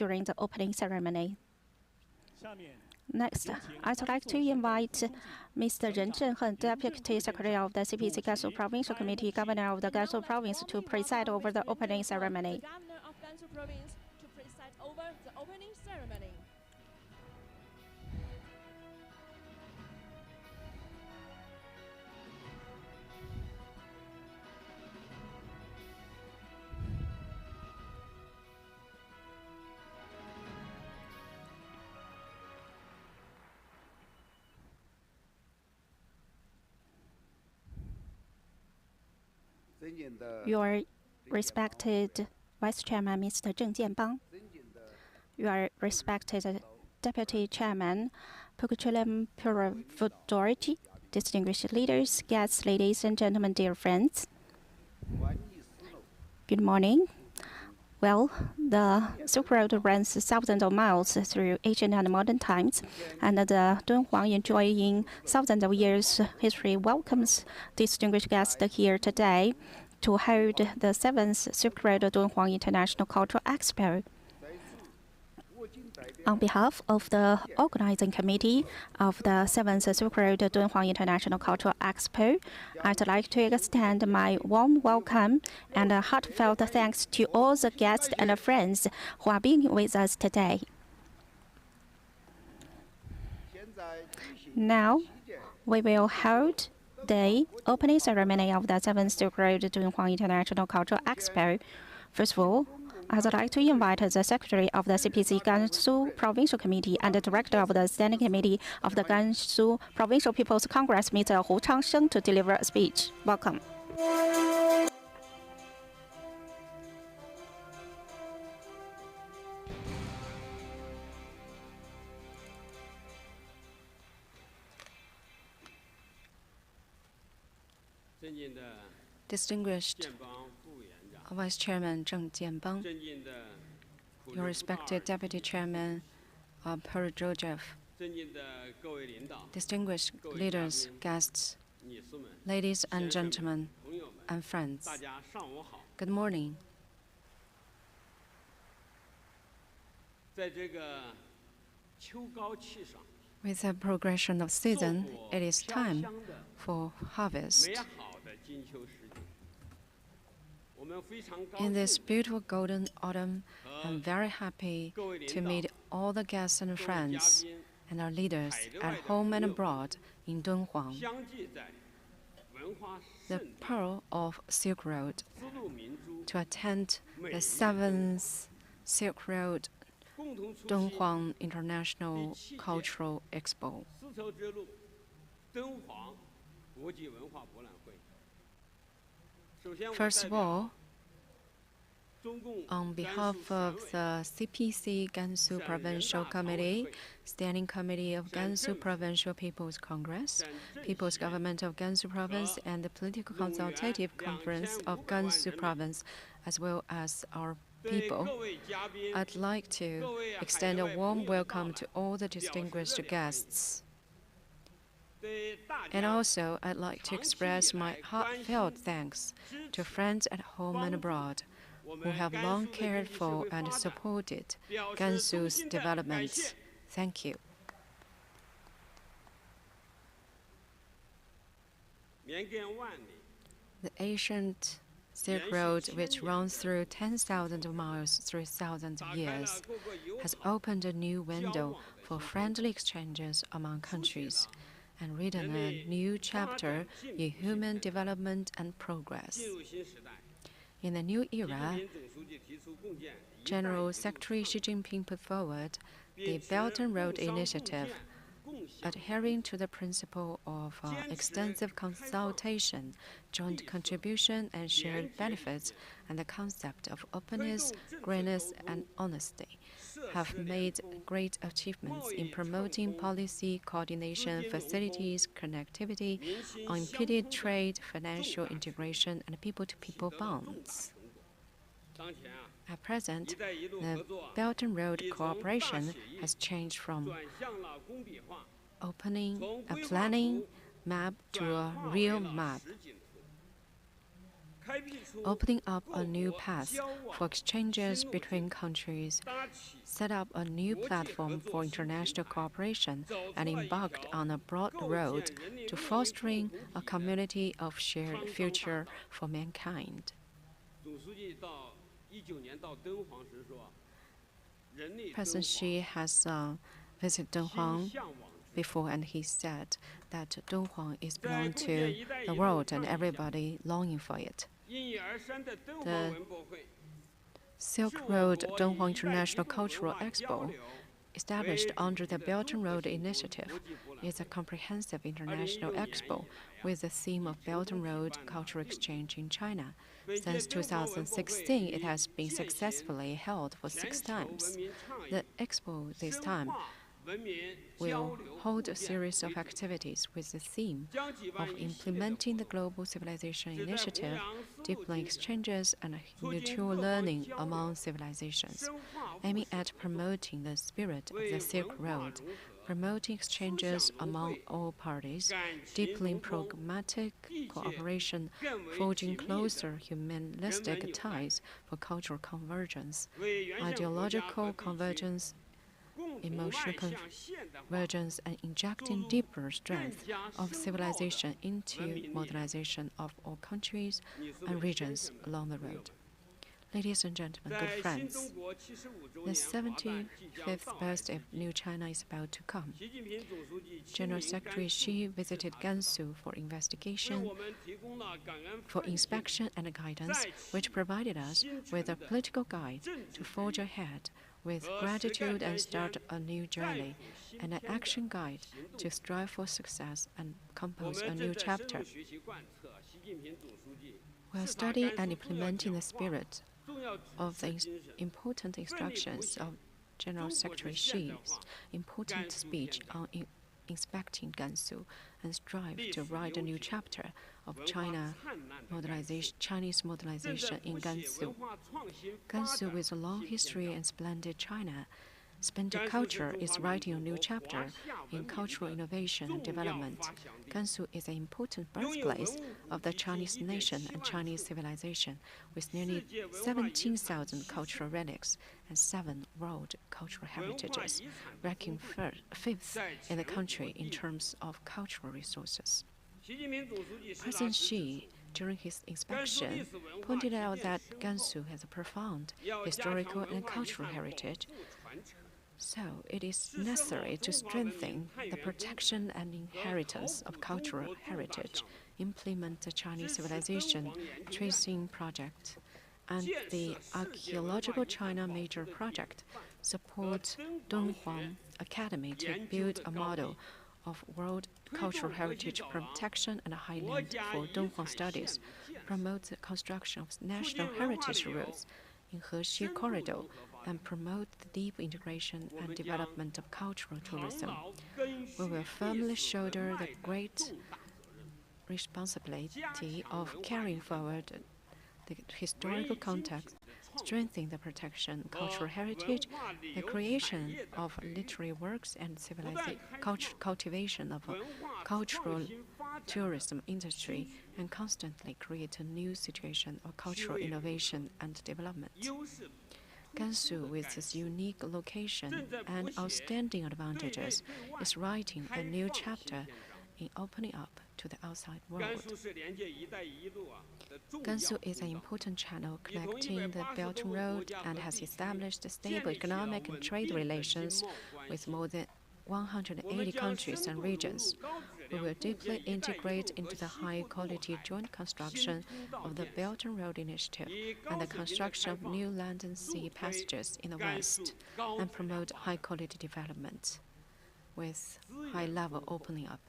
during the opening ceremony. Next, I'd like to invite Mr. Ren Zhenheng, Deputy Secretary of the CPC Gansu Provincial Committee, Governor of the Gansu Province, to preside over the opening ceremony. The Governor of Gansu Province to preside over the opening ceremony. Your respected Vice Chairman, Mr. Zheng Jianbang, your respected Deputy Chairman, Cultural Expo, distinguished leaders, guests, ladies and gentlemen, dear friends. Good morning. Well, the Silk Road runs thousands of miles through ancient and modern times, and the Dunhuang, enjoying thousands of years history, welcomes distinguished guests here today to hold the 7th Silk Road Dunhuang International Cultural Expo. On behalf of the organizing committee of the 7th Silk Road Dunhuang International Cultural Expo, I'd like to extend my warm welcome and a heartfelt thanks to all the guests and friends who are being with us today. Now, we will hold the opening ceremony of the 7th Silk Road Dunhuang International Cultural Expo. First of all, I'd like to invite the Secretary of the CPC Gansu Provincial Committee and the Director of the Standing Committee of the Gansu Provincial People's Congress, Mr. Hu Changsheng, to deliver a speech. Welcome. Distinguished Vice Chairman Zheng Jianbang, your respected Deputy Chairman Per Joseph, distinguished leaders, guests, ladies and gentlemen, and friends, good morning. With the progression of season, it is time for harvest. In this beautiful golden autumn, I'm very happy to meet all the guests and friends and our leaders at home and abroad in Dunhuang, the pearl of Silk Road, to attend the 7th Silk Road Dunhuang International Cultural Expo. First of all, on behalf of the CPC Gansu Provincial Committee, Standing Committee of Gansu Provincial People's Congress, People's Government of Gansu Province, and the Political Consultative Conference of Gansu Province, as well as our people, I'd like to extend a warm welcome to all the distinguished guests. And also, I'd like to express my heartfelt thanks to friends at home and abroad who have long cared for and supported Gansu's development. Thank you. The ancient Silk Road, which runs through 10,000 miles through thousands of years, has opened a new window for friendly exchanges among countries and written a new chapter in human development and progress. In the new era, General Secretary Xi Jinping put forward the Belt and Road Initiative, adhering to the principle of extensive consultation, joint contribution, and shared benefits, and the concept of openness, greatness, and honesty, have made great achievements in promoting policy coordination, facilities, connectivity, unimpeded trade, financial integration, and people-to-people bonds. At present, the Belt and Road cooperation has changed from opening a planning map to a real map. opening up a new path for exchanges between countries, set up a new platform for international cooperation, and embarked on a broad road to fostering a community of shared future for mankind. President Xi has visited Dunhuang before, and he said that Dunhuang is belong to the world and everybody longing for it. The Silk Road Dunhuang International Cultural Expo, established under the Belt and Road Initiative, is a comprehensive international expo with the theme of Belt and Road cultural exchange in China. Since 2016, it has been successfully held for 6 times. The expo this time will hold a series of activities with the theme of implementing the Global Civilization Initiative, deepening exchanges and mutual learning among civilizations, aiming at promoting the spirit of the Silk Road, promoting exchanges among all parties, deepening pragmatic cooperation, forging closer humanistic ties for cultural convergence, ideological convergence, emotional convergence, and injecting deeper strength of civilization into modernization of all countries and regions along the road. Ladies and gentlemen, good friends, the 75th birthday of New China is about to come. General Secretary Xi visited Gansu for inspection and guidance, which provided us with a political guide to forge ahead with gratitude and start a new journey, and an action guide to strive for success and compose a new chapter. While studying and implementing the spirit of the important instructions of General Secretary Xi's important speech on inspecting Gansu and strive to write a new chapter of Chinese modernization in Gansu. Gansu, with a long history and splendid culture, is writing a new chapter in cultural innovation and development. Gansu is an important birthplace of the Chinese nation and Chinese civilization, with nearly 17,000 cultural relics and 7 world cultural heritages, ranking 5th in the country in terms of cultural resources. President Xi, during his inspection, pointed out that Gansu has a profound historical and cultural heritage. So it is necessary to strengthen the protection and inheritance of cultural heritage, implement the Chinese Civilization Tracing Project, and the Archaeological China Major Project, support Dunhuang Academy to build a model of world cultural heritage protection and highland for Dunhuang studies, promote the construction of national heritage routes in Hexi Corridor, and promote the deep integration and development of cultural tourism. We will firmly shoulder the great responsibility of carrying forward the historical context, strengthening the protection of cultural heritage, the creation of literary works, and cultivation of a cultural tourism industry, and constantly create a new situation of cultural innovation and development. Gansu, with its unique location and outstanding advantages, is writing a new chapter in opening up to the outside world. Gansu is an important channel connecting the Belt and Road and has established stable economic and trade relations with more than 180 countries and regions. We will deeply integrate into the high-quality joint construction of the Belt and Road Initiative and the construction of new land and sea passages in the West, and promote high-quality development with high-level opening up.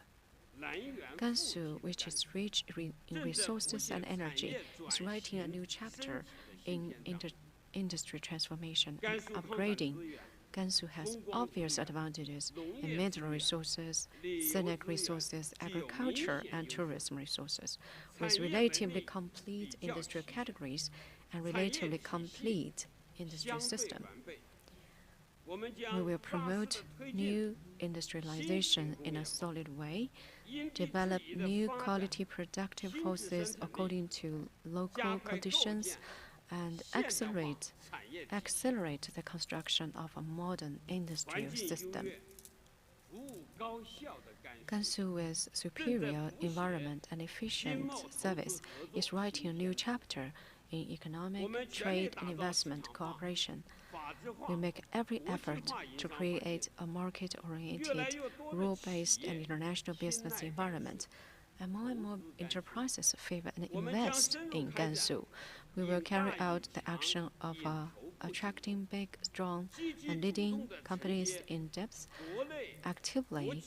Gansu, which is rich in resources and energy, is writing a new chapter in industry transformation and upgrading. Gansu has obvious advantages in mineral resources, scenic resources, agriculture, and tourism resources, with relatively complete industrial categories and relatively complete industry system. We will promote new industrialization in a solid way develop new quality productive forces according to local conditions, and accelerate the construction of a modern industrial system. Gansu, with superior environment and efficient service, is writing a new chapter in economic, trade, and investment cooperation. We make every effort to create a market-oriented, rule-based, and international business environment. And more enterprises favor and invest in Gansu. We will carry out the action of attracting big, strong, and leading companies in depth, actively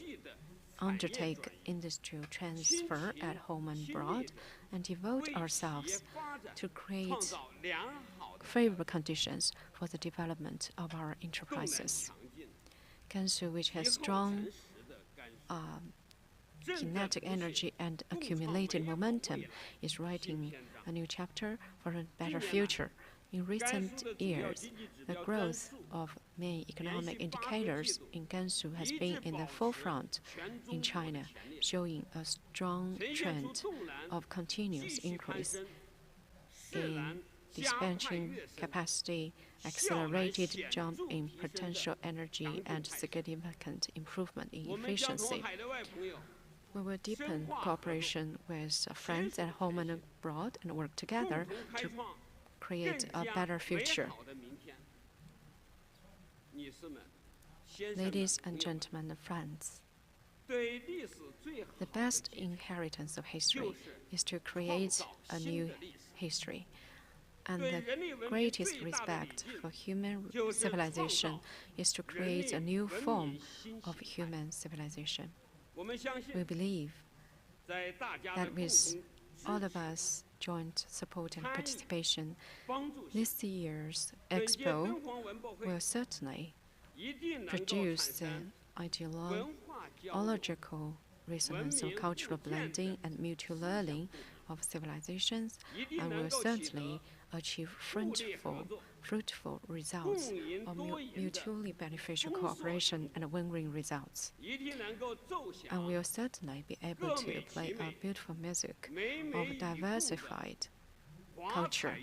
undertake industrial transfer at home and abroad, and devote ourselves to create favorable conditions for the development of our enterprises. Gansu, which has strong kinetic energy and accumulated momentum, is writing a new chapter for a better future. In recent years, the growth of main economic indicators in Gansu has been in the forefront in China, showing a strong trend of continuous increase in dispatching capacity, accelerated jump in potential energy, and significant improvement in efficiency. We will deepen cooperation with friends at home and abroad and work together to create a better future. Ladies and gentlemen and friends, the best inheritance of history is to create a new history. And the greatest respect for human civilization is to create a new form of human civilization. We believe that with all of us joint support and participation, this year's Expo will certainly produce the ideological resonance of cultural blending and mutual learning of civilizations, and will certainly achieve fruitful results of mutually beneficial cooperation and win-win results. And will certainly be able to play a beautiful music of diversified culture.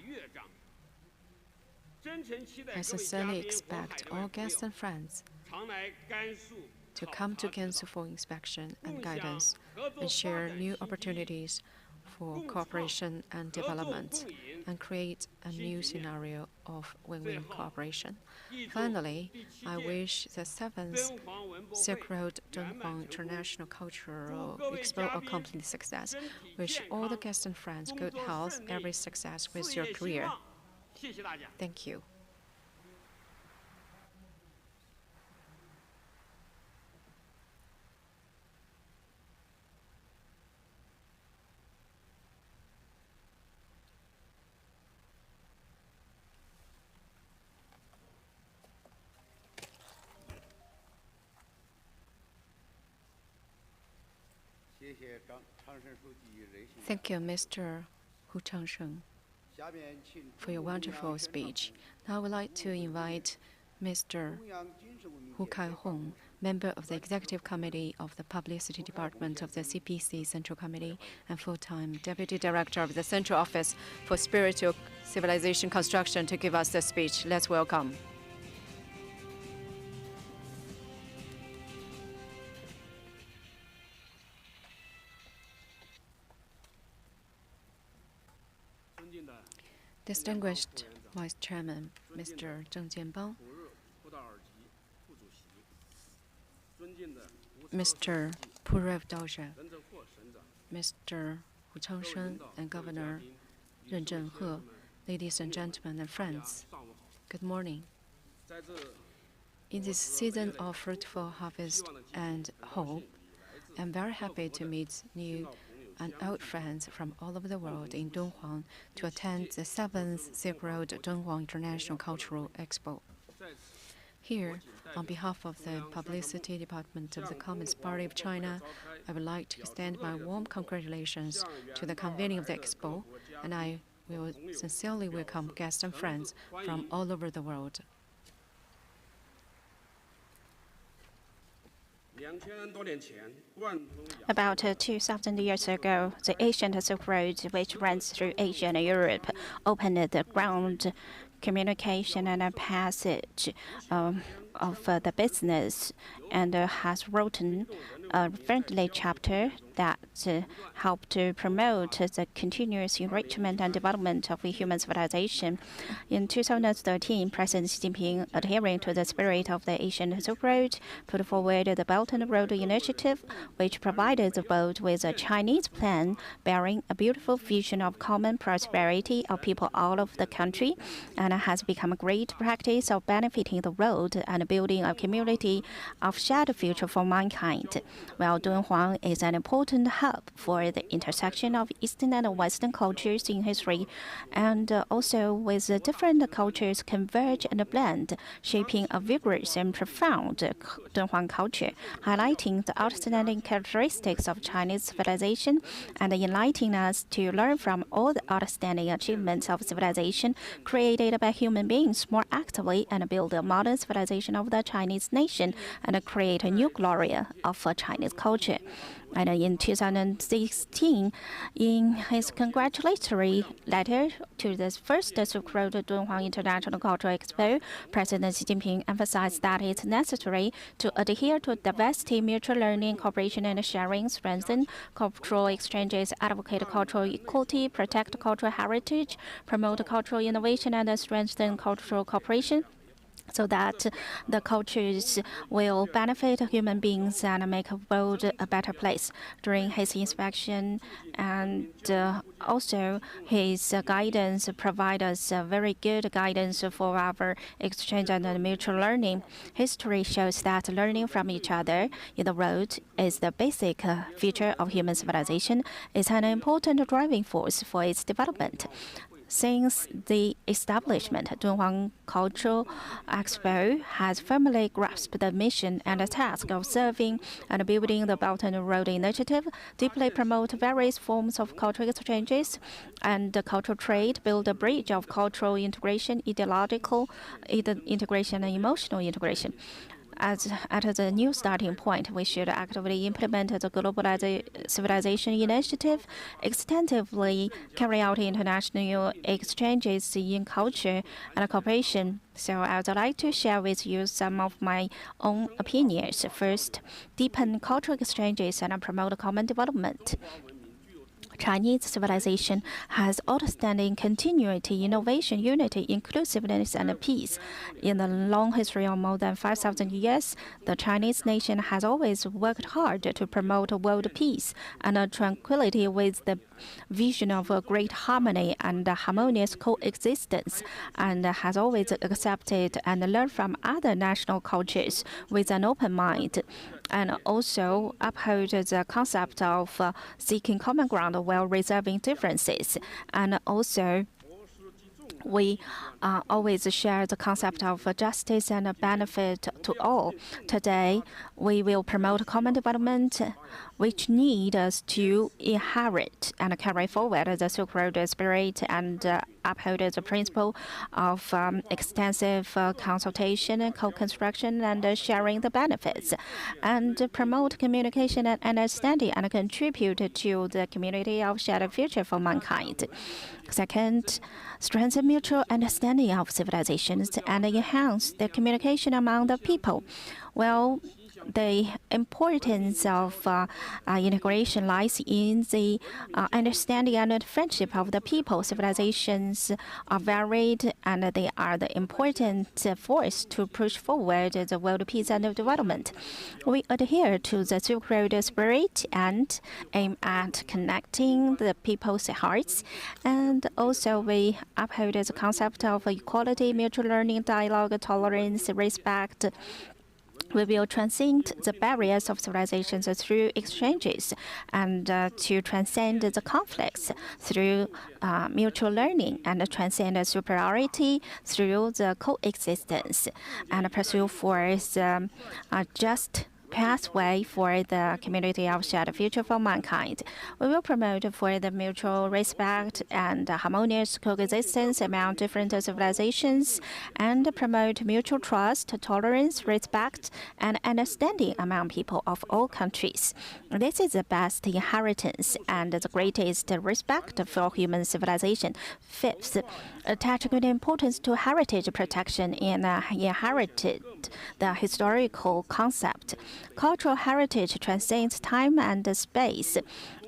I sincerely expect all guests and friends to come to Gansu for inspection and guidance and share new opportunities for cooperation and development, and create a new scenario of win-win cooperation. Finally, I wish the 7th Silk Road Dunhuang International Cultural Expo a complete success. Wish all the guests and friends good health, every success with your career. Thank you. Thank you, Mr. Hu Changsheng, for your wonderful speech. Now I would like to invite Mr. Hu Kai-hong, member of the Executive Committee of the Publicity Department of the CPC Central Committee and full-time Deputy Director of the Central Office for Spiritual Civilization Construction, to give us the speech. Let's welcome. Distinguished Vice Chairman, Mr. Zheng Jianbao, Mr. Purev Daozhe, Mr. Hu Changsheng, and Governor Ren Zhenhe, ladies and gentlemen and friends, good morning. In this season of fruitful harvest and hope, I'm very happy to meet new and old friends from all over the world in Dunhuang to attend the 7th Silk Road Dunhuang International Cultural Expo. Here, on behalf of the Publicity Department of the Communist Party of China, I would like to extend my warm congratulations to the convening of the Expo, and I will sincerely welcome guests and friends from all over the world. About 2,000 years ago, the ancient Silk Road, which runs through Asia and Europe, opened the ground communication and a passage of the business, and has written a friendly chapter that helped to promote the continuous enrichment and development of human civilization. In 2013, President Xi Jinping, adhering to the spirit of the Asian Silk Road, put forward the Belt and Road Initiative, which provided the world with a Chinese plan bearing a beautiful vision of common prosperity of people all over the country, and has become a great practice of benefiting the world and building a community of shared future for mankind. While Dunhuang is an important hub for the intersection of Eastern and Western cultures in history, and also with different cultures converge and blend, shaping a vigorous and profound Dunhuang culture, highlighting the outstanding characteristics of Chinese civilization and enlightening us to learn from all the outstanding achievements of civilization created by human beings more actively and build a modern civilization of the Chinese nation and create a new glory of Chinese culture. And in 2016, in his congratulatory letter to the first Silk Road Dunhuang International Cultural Expo, President Xi Jinping emphasized that it's necessary to adhere to diversity, mutual learning, cooperation and sharing, strengthen cultural exchanges, advocate cultural equality, protect cultural heritage, promote cultural innovation, and strengthen cultural cooperation, so that the cultures will benefit human beings and make the world a better place. During his inspection, and also his guidance provide us very good guidance for our exchange and mutual learning. History shows that learning from each other in the world is the basic feature of human civilization. It's an important driving force for its development. Since the establishment, Dunhuang Cultural Expo has firmly grasped the mission and the task of serving and building the Belt and Road Initiative, deeply promote various forms of cultural exchanges and cultural trade, build a bridge of cultural integration, ideological integration, and emotional integration. At the new starting point, we should actively implement the Global Civilization Initiative, extensively carry out international exchanges in culture and cooperation. So I would like to share with you some of my own opinions. First, deepen cultural exchanges and promote common development. Chinese civilization has outstanding continuity, innovation, unity, inclusiveness, and peace. In the long history of more than 5,000 years, the Chinese nation has always worked hard to promote world peace and tranquility with the vision of a great harmony and harmonious coexistence, and has always accepted and learned from other national cultures with an open mind, and also uphold the concept of seeking common ground while resolving differences. And also, we always share the concept of justice and benefit to all. Today, we will promote common development, which need us to inherit and carry forward the Silk Road spirit and uphold the principle of extensive consultation, co-construction, and sharing the benefits, and promote communication and understanding and contribute to the community of shared future for mankind. Second, strengthen mutual understanding of civilizations and enhance the communication among the people. Well, the importance of integration lies in the understanding and friendship of the people. Civilizations are varied, and they are the important force to push forward the world peace and development. We adhere to the Silk Road spirit and aim at connecting the people's hearts, and also we uphold the concept of equality, mutual learning, dialogue, tolerance, respect. We will transcend the barriers of civilizations through exchanges, and to transcend the conflicts through mutual learning, and transcend superiority through the coexistence, and pursue for the just pathway for the community of shared future for mankind. We will promote for the mutual respect and harmonious coexistence among different civilizations and promote mutual trust, tolerance, respect, and understanding among people of all countries. This is the best inheritance and the greatest respect for human civilization. Fifth, attach great importance to heritage protection and inherited the historical concept. Cultural heritage transcends time and space,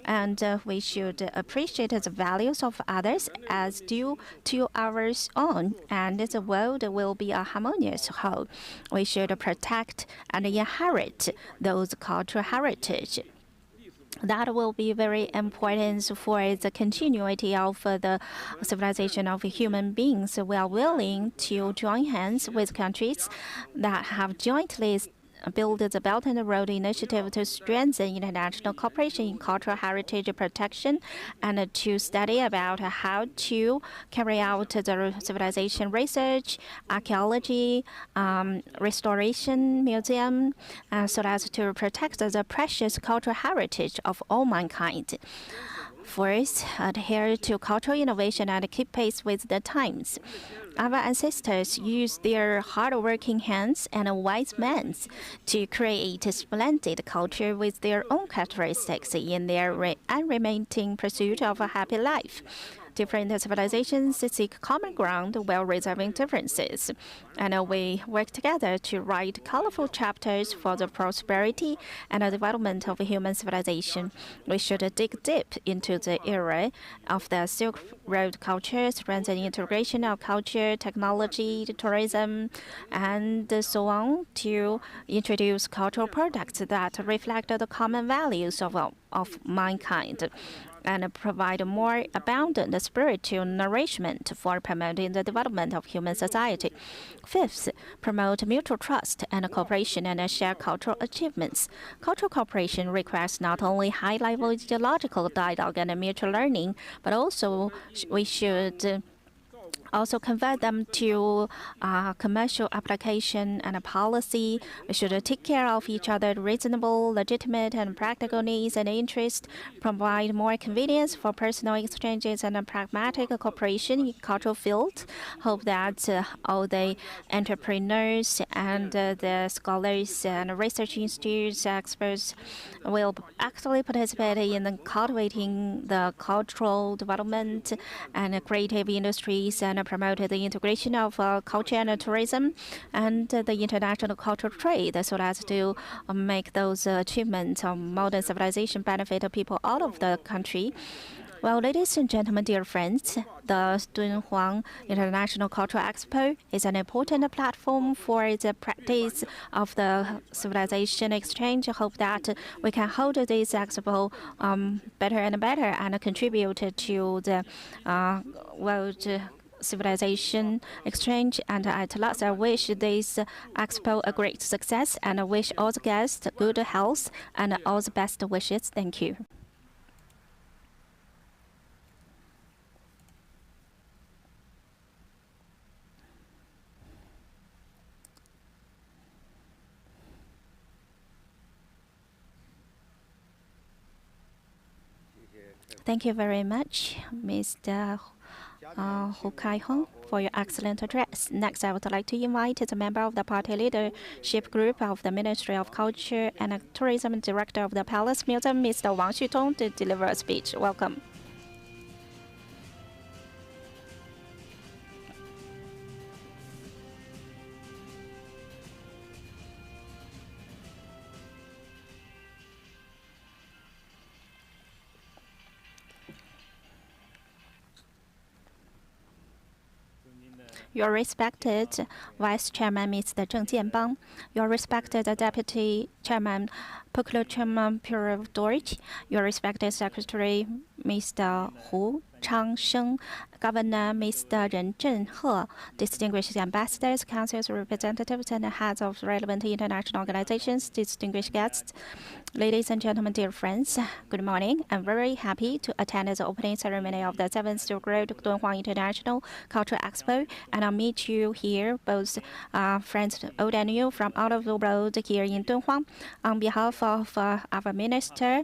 and we should appreciate the values of others as due to our own, and the world will be a harmonious whole. We should protect and inherit those cultural heritage. That will be very important for the continuity of the civilization of human beings. We are willing to join hands with countries that have jointly build the Belt and Road Initiative to strengthen international cooperation in cultural heritage protection and to study about how to carry out the civilization research, archaeology, restoration, museum, so as to protect the precious cultural heritage of all mankind. First, adhere to cultural innovation and keep pace with the times. Our ancestors used their hard-working hands and wise minds to create a splendid culture with their own characteristics in their unremitting pursuit of a happy life. Different civilizations seek common ground while resolving differences, and we work together to write colorful chapters for the prosperity and the development of human civilization. We should dig deep into the era of the Silk Road culture, strengthen integration of culture, technology, tourism, and so on to introduce cultural products that reflect the common values of mankind, and provide more abundant spiritual nourishment for promoting the development of human society. Fifth, promote mutual trust and cooperation and share cultural achievements. Cultural cooperation requires not only high-level ideological dialogue and mutual learning, but also we should also convert them to commercial application and a policy. We should take care of each other's reasonable, legitimate, and practical needs and interests, provide more convenience for personal exchanges and pragmatic cooperation in cultural fields. Hope that all the entrepreneurs and the scholars and research institutes, experts will actively participate in cultivating the cultural development and creative industries and promote the integration of culture and tourism and the international cultural trade so as to make those achievements of modern civilization benefit people all of the country. Well, ladies and gentlemen, dear friends, the Dunhuang International Cultural Expo is an important platform for the practice of the civilization exchange. I hope that we can hold this expo better and better and contribute to the world civilization exchange. And at last, I wish this expo a great success and I wish all the guests good health and all the best wishes. Thank you. Thank you very much, Mr. Hu Kai-hong, for your excellent address. Next, I would like to invite the member of the party leadership group of the Ministry of Culture and Tourism, Director of the Palace Museum, Mr. Wang Xutong, to deliver a speech. Welcome. Your respected Vice Chairman, Mr. Zheng Jianbang, your respected Deputy Chairman, Procurator Chairman Pierre Dorich, your respected Secretary, Mr. Hu Changsheng, Governor Mr. Ren Zhenhe, distinguished ambassadors, councils, representatives, and heads of relevant international organizations, distinguished guests, ladies and gentlemen, dear friends, good morning. I'm very happy to attend the opening ceremony of the 7th Silk Road Dunhuang International Cultural Expo, and I'll meet you here, both friends old and new from all over the world here in Dunhuang. On behalf of our minister,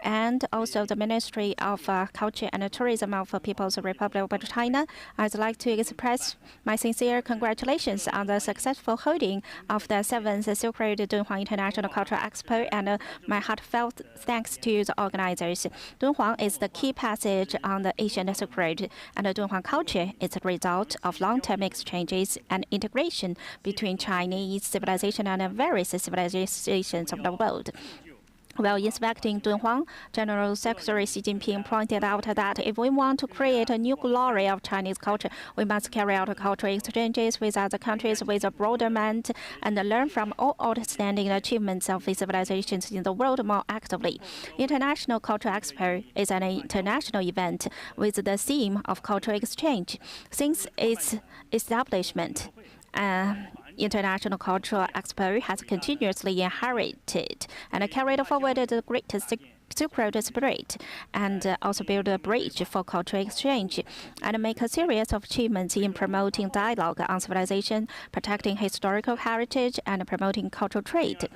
and also the Ministry of Culture and Tourism of the People's Republic of China, I'd like to express my sincere congratulations on the successful holding of the 7th Silk Road Dunhuang International Cultural Expo, and my heartfelt thanks to the organizers. Dunhuang is the key passage on the Asian Silk Road, and the Dunhuang culture is a result of long-term exchanges and integration between Chinese civilization and various civilizations of the world. While inspecting Dunhuang, General Secretary Xi Jinping pointed out that if we want to create a new glory of Chinese culture, we must carry out cultural exchanges with other countries with a broader mind and learn from all outstanding achievements of the civilizations in the world more actively. International Cultural Expo is an international event with the theme of cultural exchange. Since its establishment, International Cultural Expo has continuously inherited and carried forward the great Silk Road spirit, and also build a bridge for cultural exchange, and make a series of achievements in promoting dialogue on civilization, protecting historical heritage, and promoting cultural trade.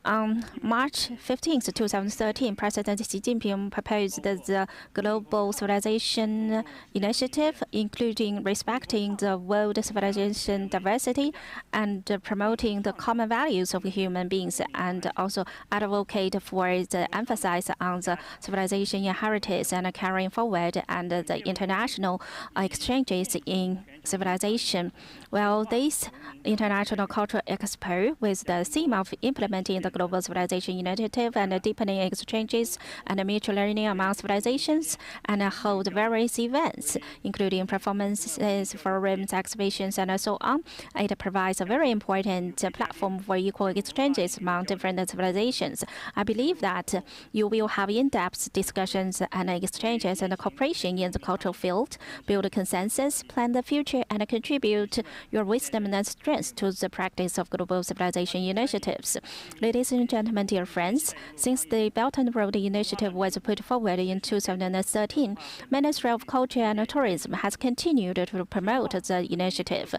On March 15, 2013, President Xi Jinping proposed the Global Civilization Initiative, including respecting the world civilization diversity and promoting the common values of human beings, and also advocate for the emphasis on the civilization inheritance and carrying forward and the international exchanges in civilization. Well, this International Cultural Expo, with the theme of implementing the Global Civilization Initiative and deepening exchanges and mutual learning among civilizations, and hold various events, including performances, forums, exhibitions, and so on. It provides a very important platform for equal exchanges among different civilizations. I believe that you will have in-depth discussions and exchanges and cooperation in the cultural field, build a consensus, plan the future, and contribute your wisdom and strength to the practice of global civilization initiatives. Ladies and gentlemen, dear friends, since the Belt and Road Initiative was put forward in 2013, Ministry of Culture and Tourism has continued to promote the initiative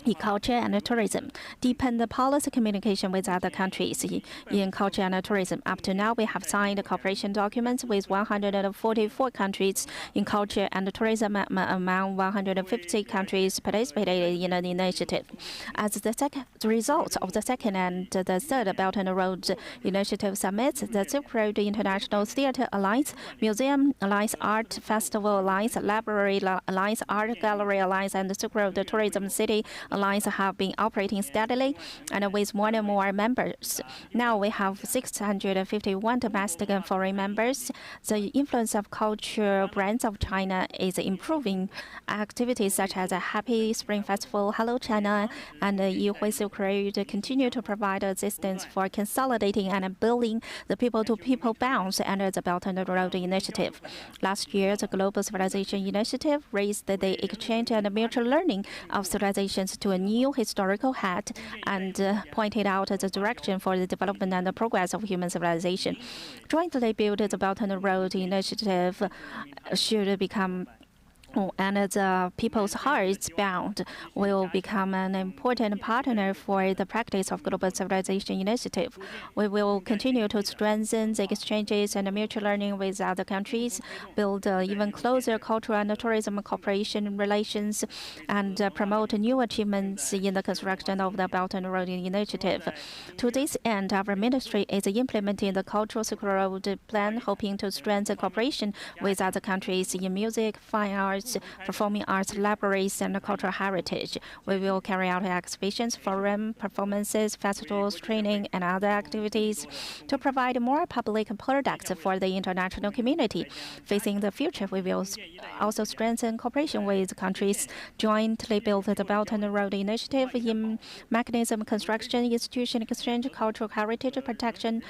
in culture and tourism, deepen the policy communication with other countries in culture and tourism. Up to now, we have signed cooperation documents with 144 countries in culture and tourism, among 150 countries participated in the initiative. As the results of the second and the third Belt and Road Initiative summits, the Silk Road International Theatre Alliance, Museum Alliance, Art Festival Alliance, Library Alliance, Art Gallery Alliance, and the Silk Road Tourism City Alliance have been operating steadily and with more and more members. Now we have 651 domestic and foreign members. The influence of cultural brands of China is improving. Activities such as a Happy Spring Festival, Hello China, and Yihui Silk Road continue to provide assistance for consolidating and building the people-to-people bonds under the Belt and Road Initiative. Last year, the Global Civilization Initiative raised the exchange and mutual learning of civilizations to a new historical height and pointed out the direction for the development and the progress of human civilization. Jointly build the Belt and Road Initiative should become and the people's hearts bound will become an important partner for the practice of Global Civilization Initiative. We will continue to strengthen the exchanges and mutual learning with other countries, build even closer cultural and tourism cooperation relations, and promote new achievements in the construction of the Belt and Road Initiative. To this end, our ministry is implementing the Cultural Silk Road Plan, hoping to strengthen cooperation with other countries in music, fine arts, performing arts, libraries, and cultural heritage. We will carry out exhibitions, forum, performances, festivals, training, and other activities to provide more public products for the international community. Facing the future, we will also strengthen cooperation with countries, jointly build the Belt and Road Initiative in mechanism construction, institution exchange, cultural heritage protection,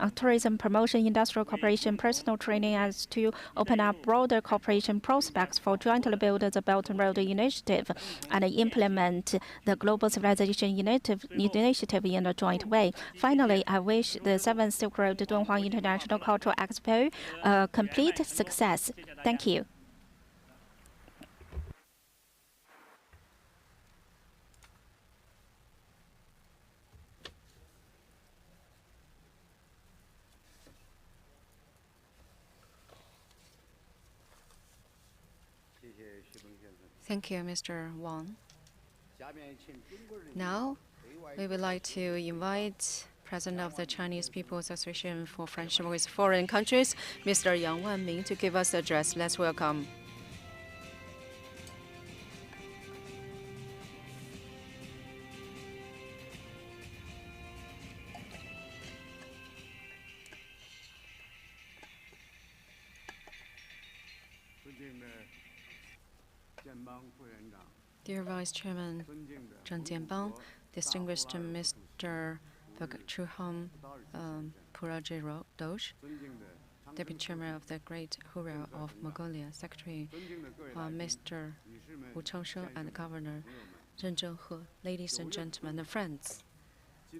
tourism promotion, industrial cooperation, personal training as to open up broader cooperation prospects for jointly build the Belt and Road Initiative and implement the Global Civilization Initiative in a joint way. Finally, I wish the 7th Silk Road Dunhuang International Cultural Expo a complete success. Thank you. Thank you, Mr. Wang. Now, we would like to invite President of the Chinese People's Association for Friendship with Foreign Countries, Mr. Yang Wanming, to give us the address. Let's welcome. Dear Vice Chairman Zheng Jianbang, distinguished Mr. Chuham Purajirodosh, Deputy Chairman of the Great Hurrah of Mongolia, Secretary Mr. Wu Changshe, and Governor Zheng Zhenghe, ladies and gentlemen and friends.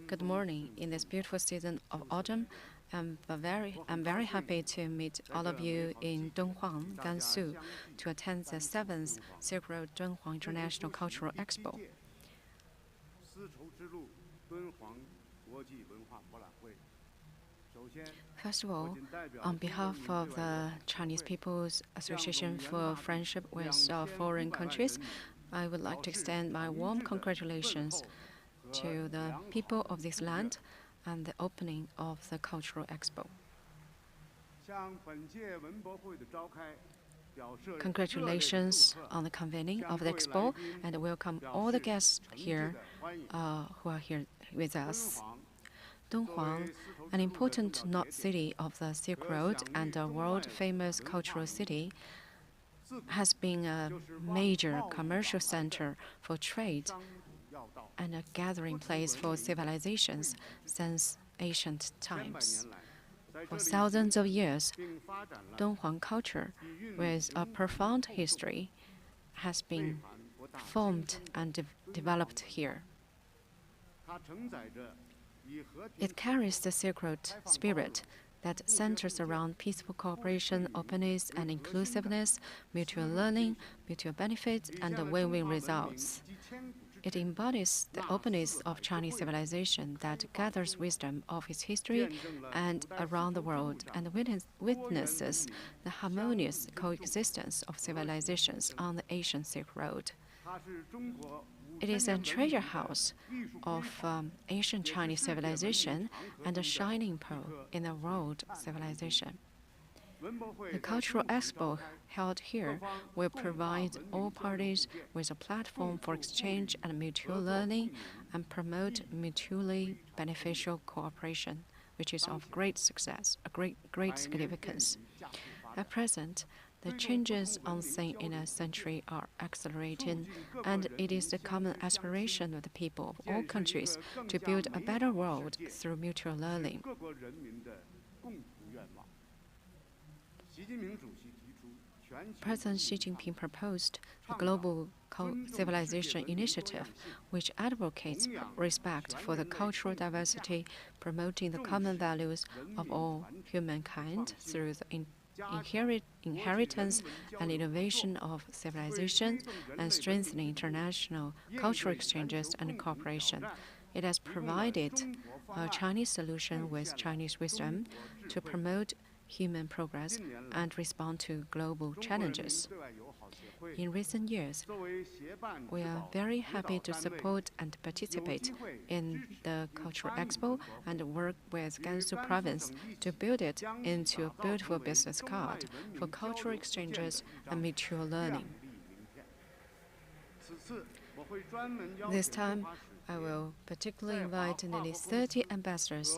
Good morning. In this beautiful season of autumn, I'm very happy to meet all of you in Dunhuang, Gansu, to attend the 7th Silk Road Dunhuang International Cultural Expo. First of all, on behalf of the Chinese People's Association for Friendship with Foreign Countries, I would like to extend my warm congratulations to the people of this land and the opening of the Cultural Expo. Congratulations on the convening of the Expo, and welcome all the guests here who are here with us. Dunhuang, an important north city of the Silk Road and a world-famous cultural city, has been a major commercial center for trade and a gathering place for civilizations since ancient times. For thousands of years, Dunhuang culture, with a profound history, has been formed and developed here. It carries the Silk Road spirit that centers around peaceful cooperation, openness and inclusiveness, mutual learning, mutual benefits, and win-win results. It embodies the openness of Chinese civilization that gathers wisdom of its history and around the world and witnesses the harmonious coexistence of civilizations on the ancient Silk Road. It is a treasure house of ancient Chinese civilization and a shining pearl in the world civilization. The Cultural Expo held here will provide all parties with a platform for exchange and mutual learning and promote mutually beneficial cooperation, which is of great success, great significance. At present, the changes unseen in a century are accelerating, and it is the common aspiration of the people of all countries to build a better world through mutual learning. President Xi Jinping proposed the Global Civilization Initiative, which advocates respect for the cultural diversity, promoting the common values of all humankind through the inheritance and innovation of civilization, and strengthening international cultural exchanges and cooperation. It has provided a Chinese solution with Chinese wisdom to promote human progress and respond to global challenges. In recent years, we are very happy to support and participate in the Cultural Expo and work with Gansu Province to build it into a beautiful business card for cultural exchanges and mutual learning. This time, I will particularly invite nearly 30 ambassadors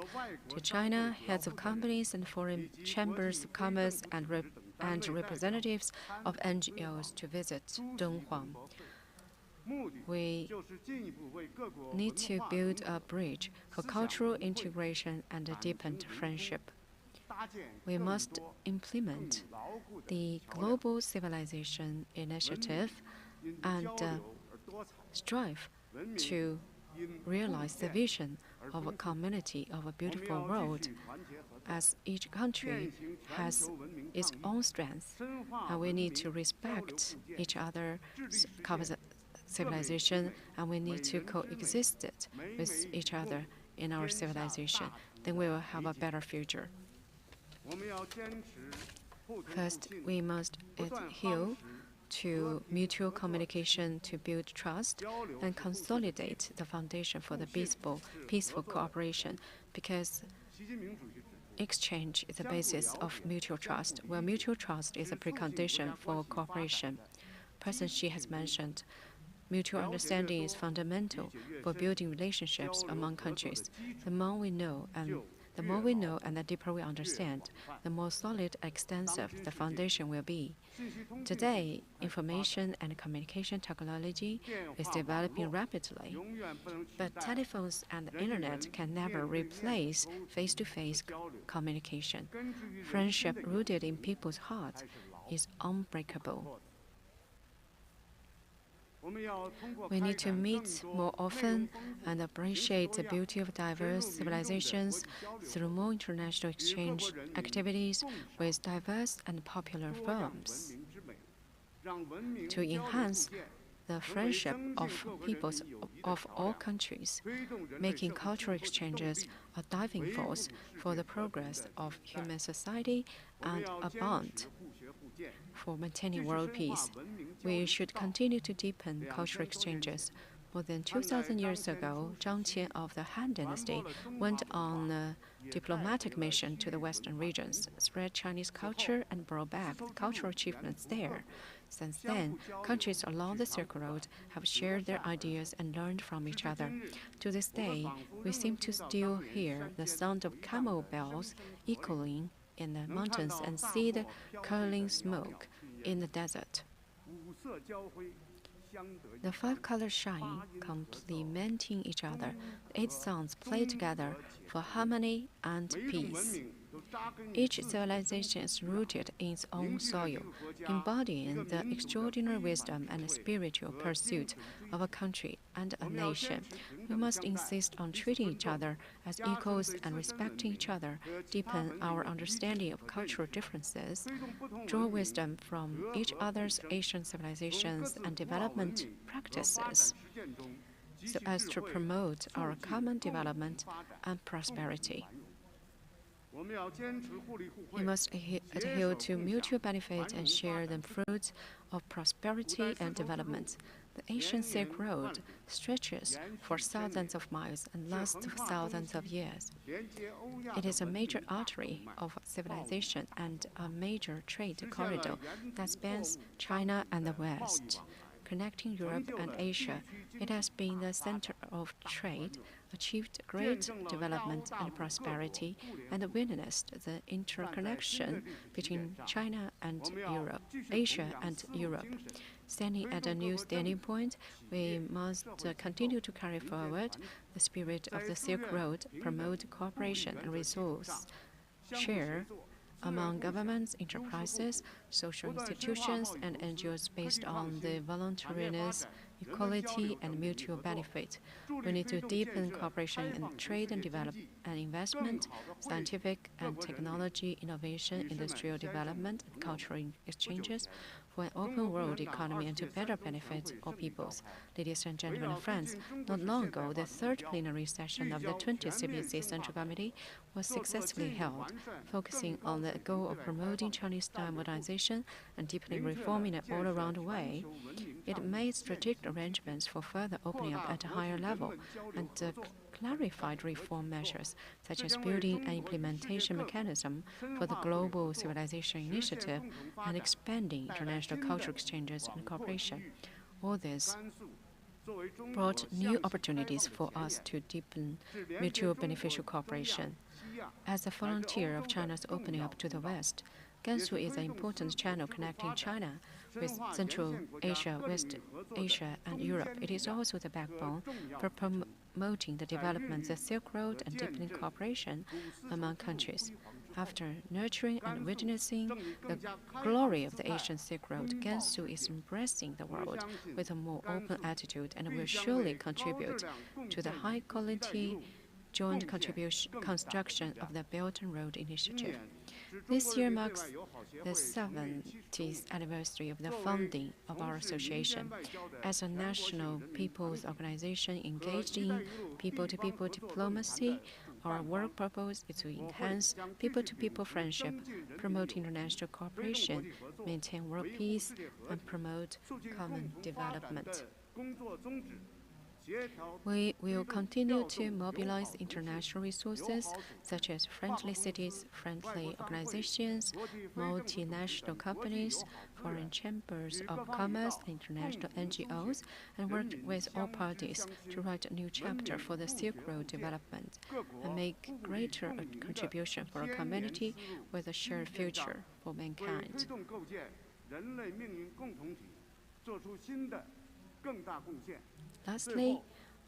to China, heads of companies and foreign chambers of commerce, and representatives of NGOs to visit Dunhuang. we need to build a bridge for cultural integration and a deepened friendship. We must implement the Global Civilization Initiative and strive to realize the vision of a community of a beautiful world, as each country has its own strengths, and we need to respect each other's civilization, and we need to coexist with each other in our civilization. Then we will have a better future. First, we must adhere to mutual communication to build trust and consolidate the foundation for the peaceful cooperation, because exchange is the basis of mutual trust, where mutual trust is a precondition for cooperation. President Xi has mentioned mutual understanding is fundamental for building relationships among countries. The more we know and the deeper we understand, the more solid and extensive the foundation will be. Today, information and communication technology is developing rapidly, but telephones and the internet can never replace face-to-face communication. Friendship rooted in people's hearts is unbreakable. We need to meet more often and appreciate the beauty of diverse civilizations through more international exchange activities with diverse and popular firms. To enhance the friendship of peoples of all countries, making cultural exchanges a driving force for the progress of human society and a bond for maintaining world peace. We should continue to deepen cultural exchanges. More than 2,000 years ago, Zhang Qian of the Han Dynasty went on a diplomatic mission to the western regions, spread Chinese culture, and brought back cultural achievements there. Since then, countries along the Silk Road have shared their ideas and learned from each other. To this day, we seem to still hear the sound of camel bells echoing in the mountains and see the curling smoke in the desert. The five colors shine, complementing each other. 8 sounds play together for harmony and peace. Each civilization is rooted in its own soil, embodying the extraordinary wisdom and spiritual pursuit of a country and a nation. We must insist on treating each other as equals and respecting each other, deepen our understanding of cultural differences, draw wisdom from each other's Asian civilizations and development practices, so as to promote our common development and prosperity. We must adhere to mutual benefit and share the fruits of prosperity and development. The ancient Silk Road stretches for thousands of miles and lasts thousands of years. It is a major artery of civilization and a major trade corridor that spans China and the West. Connecting Europe and Asia, it has been the center of trade, achieved great development and prosperity, and witnessed the interconnection between China and Europe, Asia and Europe. Standing at a new standing point, we must continue to carry forward the spirit of the Silk Road, promote cooperation and resource share among governments, enterprises, social institutions, and NGOs based on the voluntariness, equality, and mutual benefit. We need to deepen cooperation in trade and development and investment, scientific and technology innovation, industrial development, and cultural exchanges for an open world economy and to better benefit all peoples. Ladies and gentlemen and friends, not long ago, the third plenary session of the 20th CPC Central Committee was successfully held, focusing on the goal of promoting Chinese-style modernization and deepening reform in an all-around way. It made strategic arrangements for further opening up at a higher level and clarified reform measures, such as building an implementation mechanism for the Global Civilization Initiative and expanding international cultural exchanges and cooperation. All this brought new opportunities for us to deepen mutual beneficial cooperation. As a volunteer of China's opening up to the West, Gansu is an important channel connecting China with Central Asia, West Asia, and Europe. It is also the backbone for promoting the development of the Silk Road and deepening cooperation among countries. After nurturing and witnessing the glory of the Asian Silk Road, Gansu is embracing the world with a more open attitude and will surely contribute to the high-quality joint construction of the Belt and Road Initiative. This year marks the 70th anniversary of the founding of our association. As a national people's organization engaged in people-to-people diplomacy, our work purpose is to enhance people-to-people friendship, promote international cooperation, maintain world peace, and promote common development. We will continue to mobilize international resources such as friendly cities, friendly organizations, multinational companies, foreign chambers of commerce, and international NGOs, and work with all parties to write a new chapter for the Silk Road development and make greater contribution for a community with a shared future for mankind. Lastly,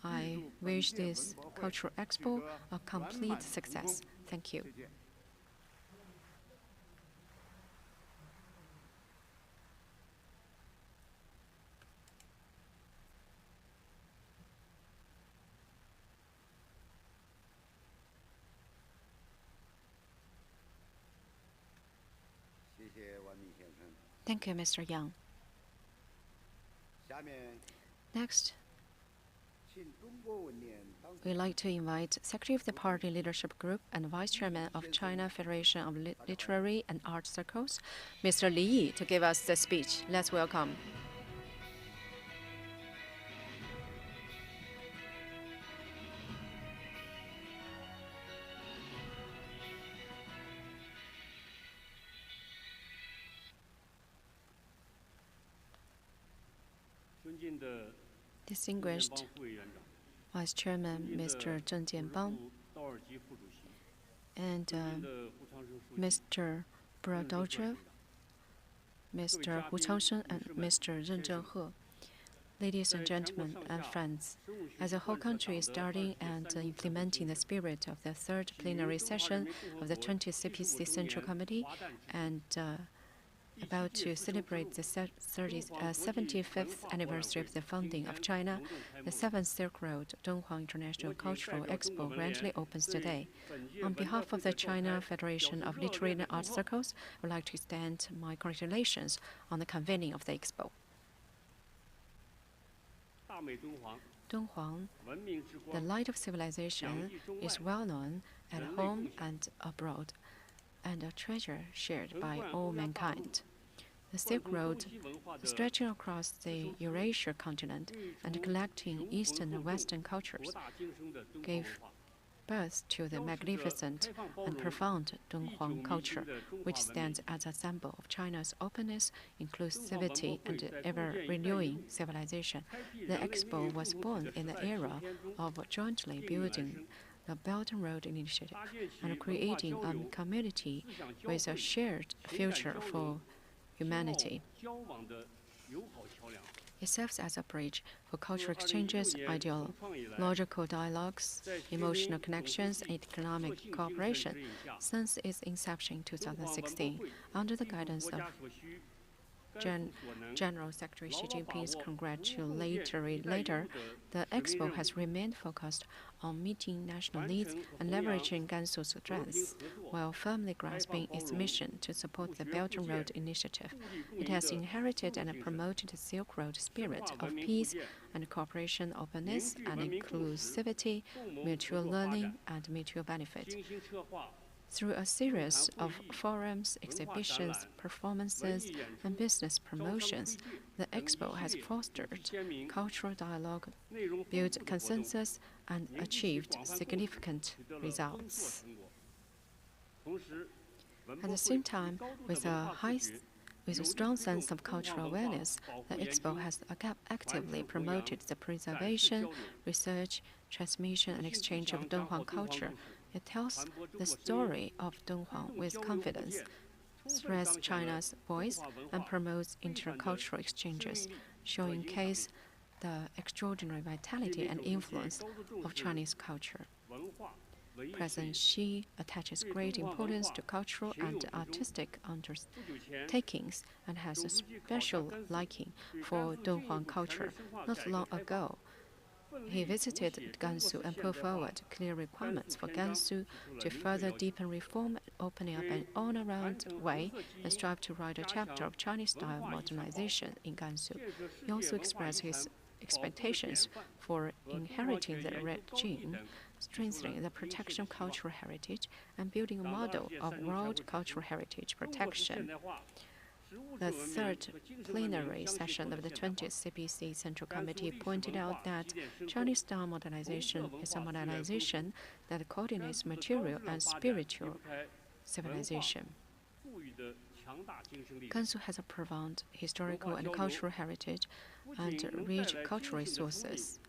I wish this Cultural Expo a complete success. Thank you. Thank you, Mr. Yang. Next, we'd like to invite Secretary of the Party Leadership Group and Vice Chairman of China Federation of Literary and Art Circles, Mr. Li Yi, to give us the speech. Let's welcome. Distinguished Vice Chairman Mr. Zheng Jianbang and Mr. Brodolchev, Mr. Hu Changsheng, and Mr. Ren Zhenghe, ladies and gentlemen and friends, as the whole country is starting and implementing the spirit of the third plenary session of the 20th CPC Central Committee and about to celebrate the 75th anniversary of the founding of China, the 7th Silk Road Dunhuang International Cultural Expo grandly opens today. On behalf of the China Federation of Literary and Art Circles, I would like to extend my congratulations on the convening of the expo. Dunhuang, the light of civilization, is well known at home and abroad, and a treasure shared by all mankind. The Silk Road, stretching across the Eurasia continent and collecting Eastern and Western cultures, gave birth to the magnificent and profound Dunhuang culture, which stands as a symbol of China's openness, inclusivity, and ever-renewing civilization. The expo was born in the era of jointly building the Belt and Road Initiative and creating a community with a shared future for humanity. It serves as a bridge for cultural exchanges, ideological dialogues, emotional connections, and economic cooperation since its inception in 2016. Under the guidance of General Secretary Xi Jinping's congratulatory letter, the expo has remained focused on meeting national needs and leveraging Gansu's strengths, while firmly grasping its mission to support the Belt and Road Initiative. It has inherited and promoted the Silk Road spirit of peace and cooperation, openness and inclusivity, mutual learning and mutual benefit. Through a series of forums, exhibitions, performances, and business promotions, the expo has fostered cultural dialogue, built consensus, and achieved significant results. At the same time, with a strong sense of cultural awareness, the expo has actively promoted the preservation, research, transmission, and exchange of Dunhuang culture. It tells the story of Dunhuang with confidence, spreads China's voice and promotes intercultural exchanges, showcase the extraordinary vitality and influence of Chinese culture. President Xi attaches great importance to cultural and artistic undertakings and has a special liking for Dunhuang culture. Not long ago, he visited Gansu and put forward clear requirements for Gansu to further deepen reform, opening up an all-around way and strive to write a chapter of Chinese-style modernization in Gansu. He also expressed his expectations for inheriting the regime, strengthening the protection of cultural heritage, and building a model of world cultural heritage protection. The third plenary session of the 20th CPC Central Committee pointed out that Chinese-style modernization is a modernization that coordinates material and spiritual civilization. Gansu has a profound historical and cultural heritage and rich cultural resources.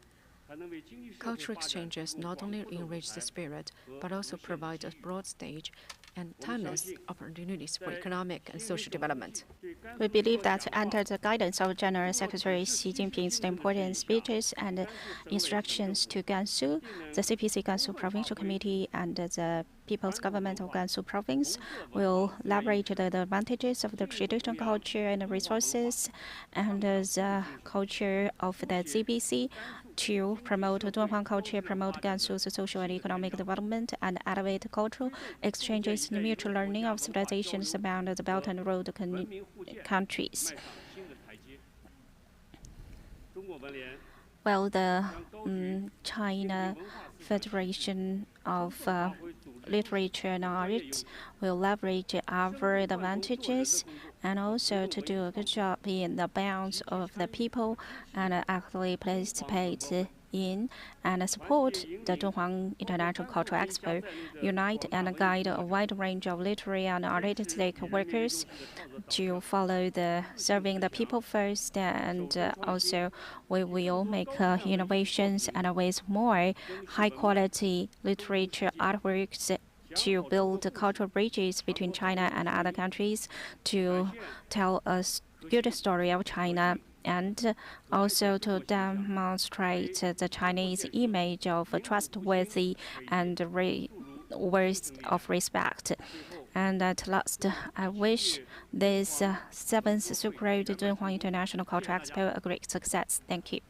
Cultural exchanges not only enrich the spirit, but also provide a broad stage and timeless opportunities for economic and social development. We believe that under the guidance of General Secretary Xi Jinping's important speeches and instructions to Gansu, the CPC Gansu Provincial Committee and the People's Government of Gansu Province will leverage the advantages of the traditional culture and resources and the culture of the CPC to promote Dunhuang culture, promote Gansu's social and economic development, and elevate cultural exchanges and mutual learning of civilizations among the Belt and Road countries. Well, the China Federation of Literature and Art will leverage our advantages and also to do a good job in the bounds of the people and actively participate in and support the Dunhuang International Cultural Expo, unite and guide a wide range of literary and artistic workers to follow the serving the people first, and also we will make innovations and with more high-quality literature artworks to build cultural bridges between China and other countries to tell a good story of China and also to demonstrate the Chinese image of trustworthy and words of respect. And at last, I wish this 7th Silk Road Dunhuang International Cultural Expo a great success. Thank you.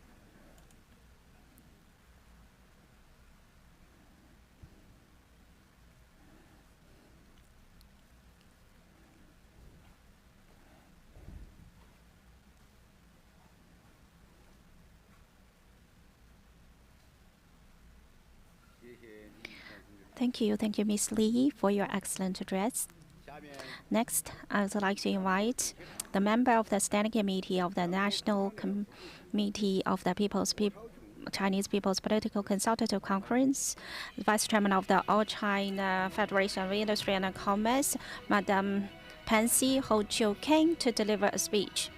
Thank you, Ms. Li, for your excellent address. Next, I would like to invite the member of the Standing Committee of the National Committee of the Chinese People's Political Consultative Conference, the Vice Chairman of the All China Federation of Industry and Commerce, Madam Pansy Ho-Chiu-King, to deliver a speech.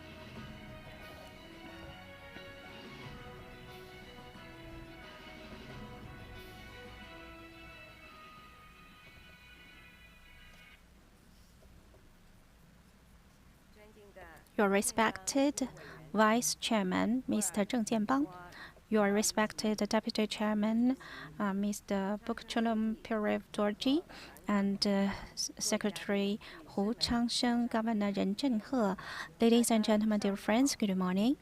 Your respected Vice Chairman, Mr. Zheng Jianbang, your respected Deputy Chairman, Mr. Bukchalom Puriv-Dorji, and Secretary Hu Changsheng, Governor Ren Zhenghe. Ladies and gentlemen, dear friends, good morning.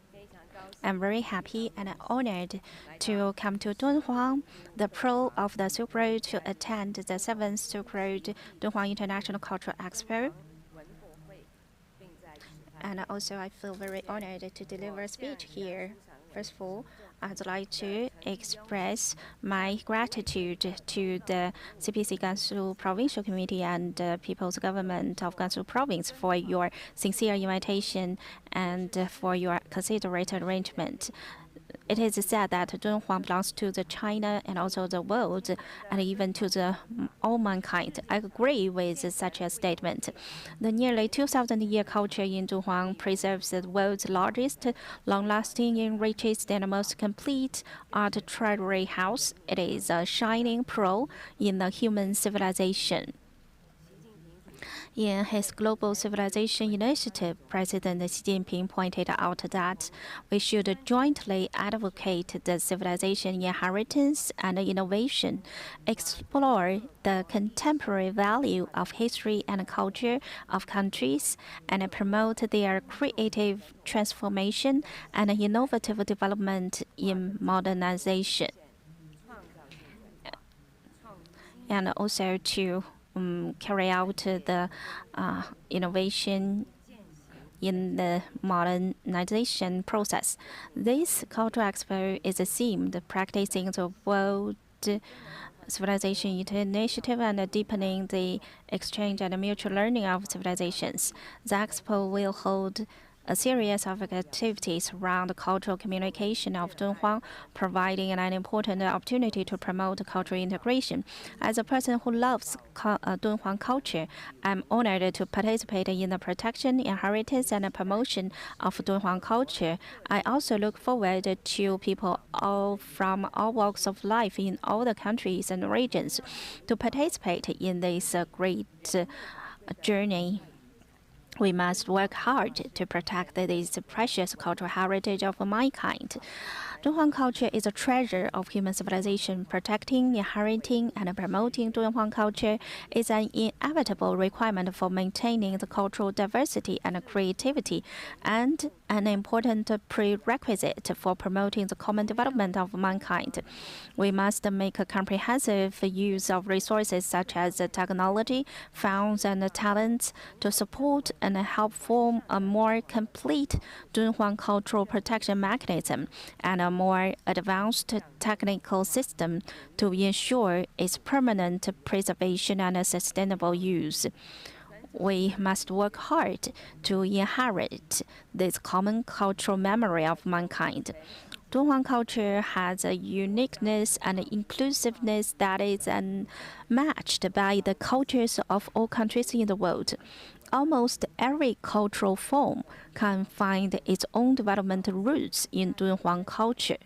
I'm very happy and honored to come to Dunhuang, the pro of the Silk Road, to attend the 7th Silk Road Dunhuang International Cultural Expo. And also, I feel very honored to deliver a speech here. First of all, I'd like to express my gratitude to the CPC Gansu Provincial Committee and People's Government of Gansu Province for your sincere invitation and for your considerate arrangement. It is said that Dunhuang belongs to the China and also the world, and even to all mankind. I agree with such a statement. The nearly 2,000-year culture in Dunhuang preserves the world's largest, long-lasting, richest, and most complete art treasury house. It is a shining pearl in the human civilization. In his Global Civilization Initiative, President Xi Jinping pointed out that we should jointly advocate the civilization inheritance and innovation, explore the contemporary value of history and culture of countries, and promote their creative transformation and innovative development in modernization. And also to carry out the innovation in the modernization process. This Cultural Expo is themed practicing the World Civilization Initiative and deepening the exchange and mutual learning of civilizations. The expo will hold a series of activities around the cultural communication of Dunhuang, providing an important opportunity to promote cultural integration. As a person who loves Dunhuang culture, I'm honored to participate in the protection, inheritance, and promotion of Dunhuang culture. I also look forward to people from all walks of life in all the countries and regions to participate in this great journey. We must work hard to protect this precious cultural heritage of mankind. Dunhuang culture is a treasure of human civilization. Protecting, inheriting, and promoting Dunhuang culture is an inevitable requirement for maintaining the cultural diversity and creativity, and an important prerequisite for promoting the common development of mankind. We must make a comprehensive use of resources such as technology, funds, and talents to support and help form a more complete Dunhuang cultural protection mechanism and a more advanced technical system to ensure its permanent preservation and sustainable use. We must work hard to inherit this common cultural memory of mankind. Dunhuang culture has a uniqueness and inclusiveness that is unmatched by the cultures of all countries in the world. Almost every cultural form can find its own development roots in Dunhuang culture.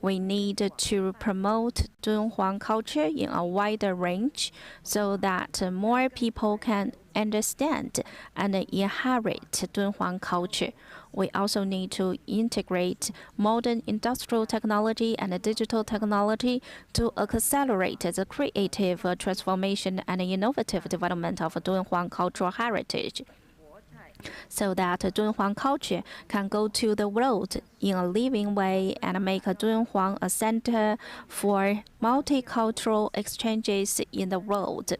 We need to promote Dunhuang culture in a wider range so that more people can understand and inherit Dunhuang culture. We also need to integrate modern industrial technology and digital technology to accelerate the creative transformation and innovative development of Dunhuang cultural heritage, so that Dunhuang culture can go to the world in a living way and make Dunhuang a center for multicultural exchanges in the world.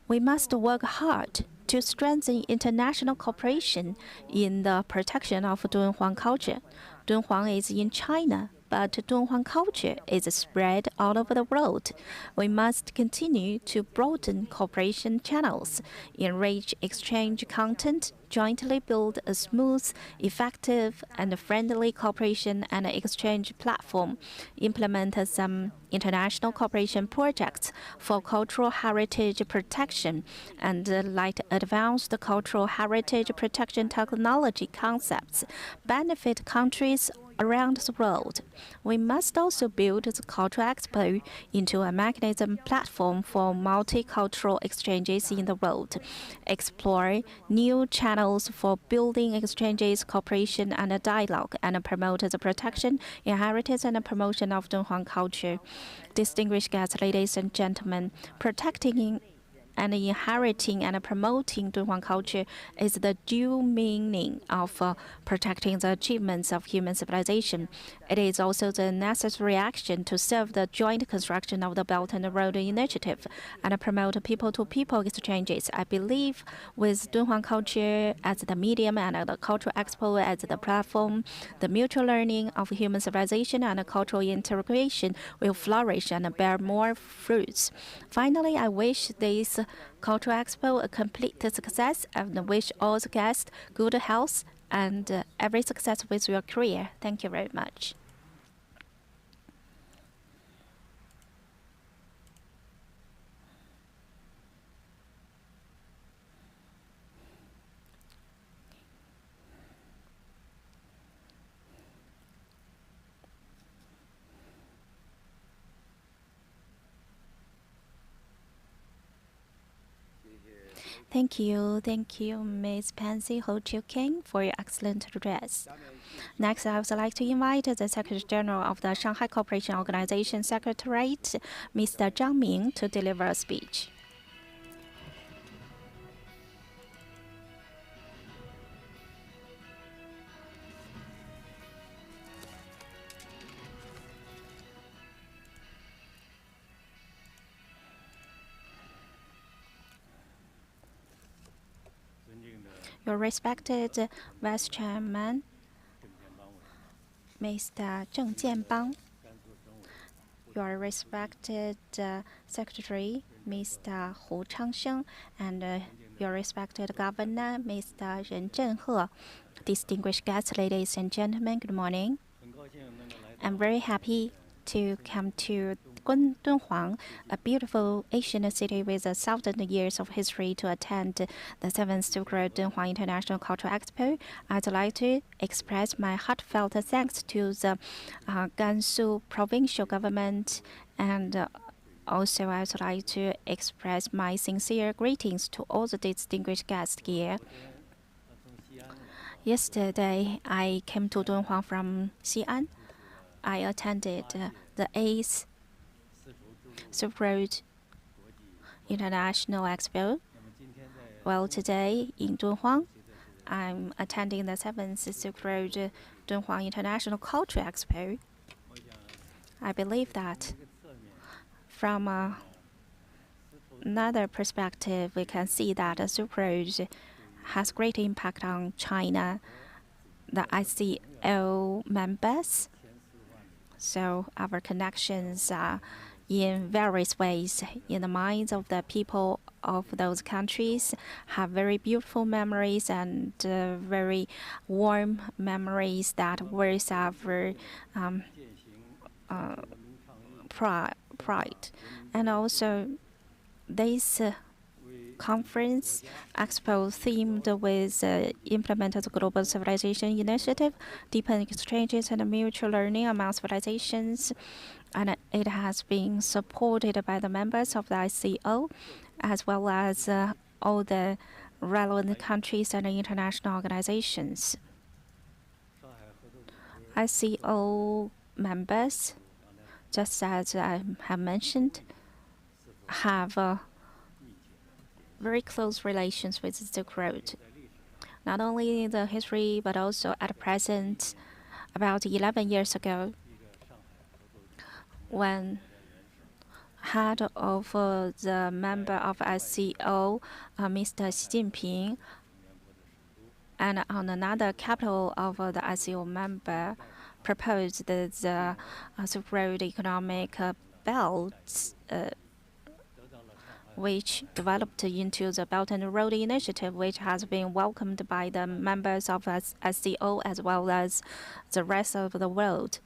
We must work hard to strengthen international cooperation in the protection of Dunhuang culture. Dunhuang is in China, but Dunhuang culture is spread all over the world. We must continue to broaden cooperation channels, enrich exchange content, jointly build a smooth, effective, and friendly cooperation and exchange platform, implement some international cooperation projects for cultural heritage protection, and light advanced cultural heritage protection technology concepts benefit countries around the world. We must also build the Cultural Expo into a mechanism platform for multicultural exchanges in the world, explore new channels for building exchanges, cooperation, and dialogue, and promote the protection, inheritance, and promotion of Dunhuang culture. Distinguished guests, ladies and gentlemen, protecting and inheriting and promoting Dunhuang culture is the dual meaning of protecting the achievements of human civilization. It is also the necessary action to serve the joint construction of the Belt and Road Initiative and promote people-to-people exchanges. I believe with Dunhuang culture as the medium and the Cultural Expo as the platform, the mutual learning of human civilization and cultural integration will flourish and bear more fruits. Finally, I wish this Cultural Expo a complete success and wish all the guests good health and every success with your career. Thank you very much. Thank you, Ms. Pansy Ho Chiu King, for your excellent address. Next, I would like to invite the Secretary General of the Shanghai Cooperation Organization Secretariat, Mr. Zhang Ming, to deliver a speech. Your respected Vice Chairman, Mr. Zheng Jianbang, your respected Secretary, Mr. Hu Changsheng, and your respected Governor, Mr. Ren Zhenhe, distinguished guests, ladies and gentlemen, good morning. I'm very happy to come to Dunhuang, a beautiful Asian city with 1,000 years of history, to attend the 7th Silk Road Dunhuang International Cultural Expo. I'd like to express my heartfelt thanks to the Gansu Provincial government, and also I would like to express my sincere greetings to all the distinguished guests here. Yesterday, I came to Dunhuang from Xi'an. I attended the 8th Silk Road International Expo. Well, today in Dunhuang, I'm attending the 7th Silk Road Dunhuang International Cultural Expo. I believe that from another perspective, we can see that the Silk Road has great impact on China, the ICO members. So our connections are in various ways in the minds of the people of those countries, have very beautiful memories and very warm memories that worth our pride. And also this conference expo themed with implemented global civilization initiative, deepen exchanges and mutual learning among civilizations, and it has been supported by the members of the ICO, as well as all the relevant countries and international organizations. ICO members, just as I have mentioned, have very close relations with the Silk Road. Not only the history, but also at present, about 11 years ago, when head of the member of ICO, Mr. Xi Jinping, and on another capital of the ICO member, proposed the Silk Road economic belt, which developed into the Belt and Road Initiative, which has been welcomed by the members of SCO as well as the rest of the world.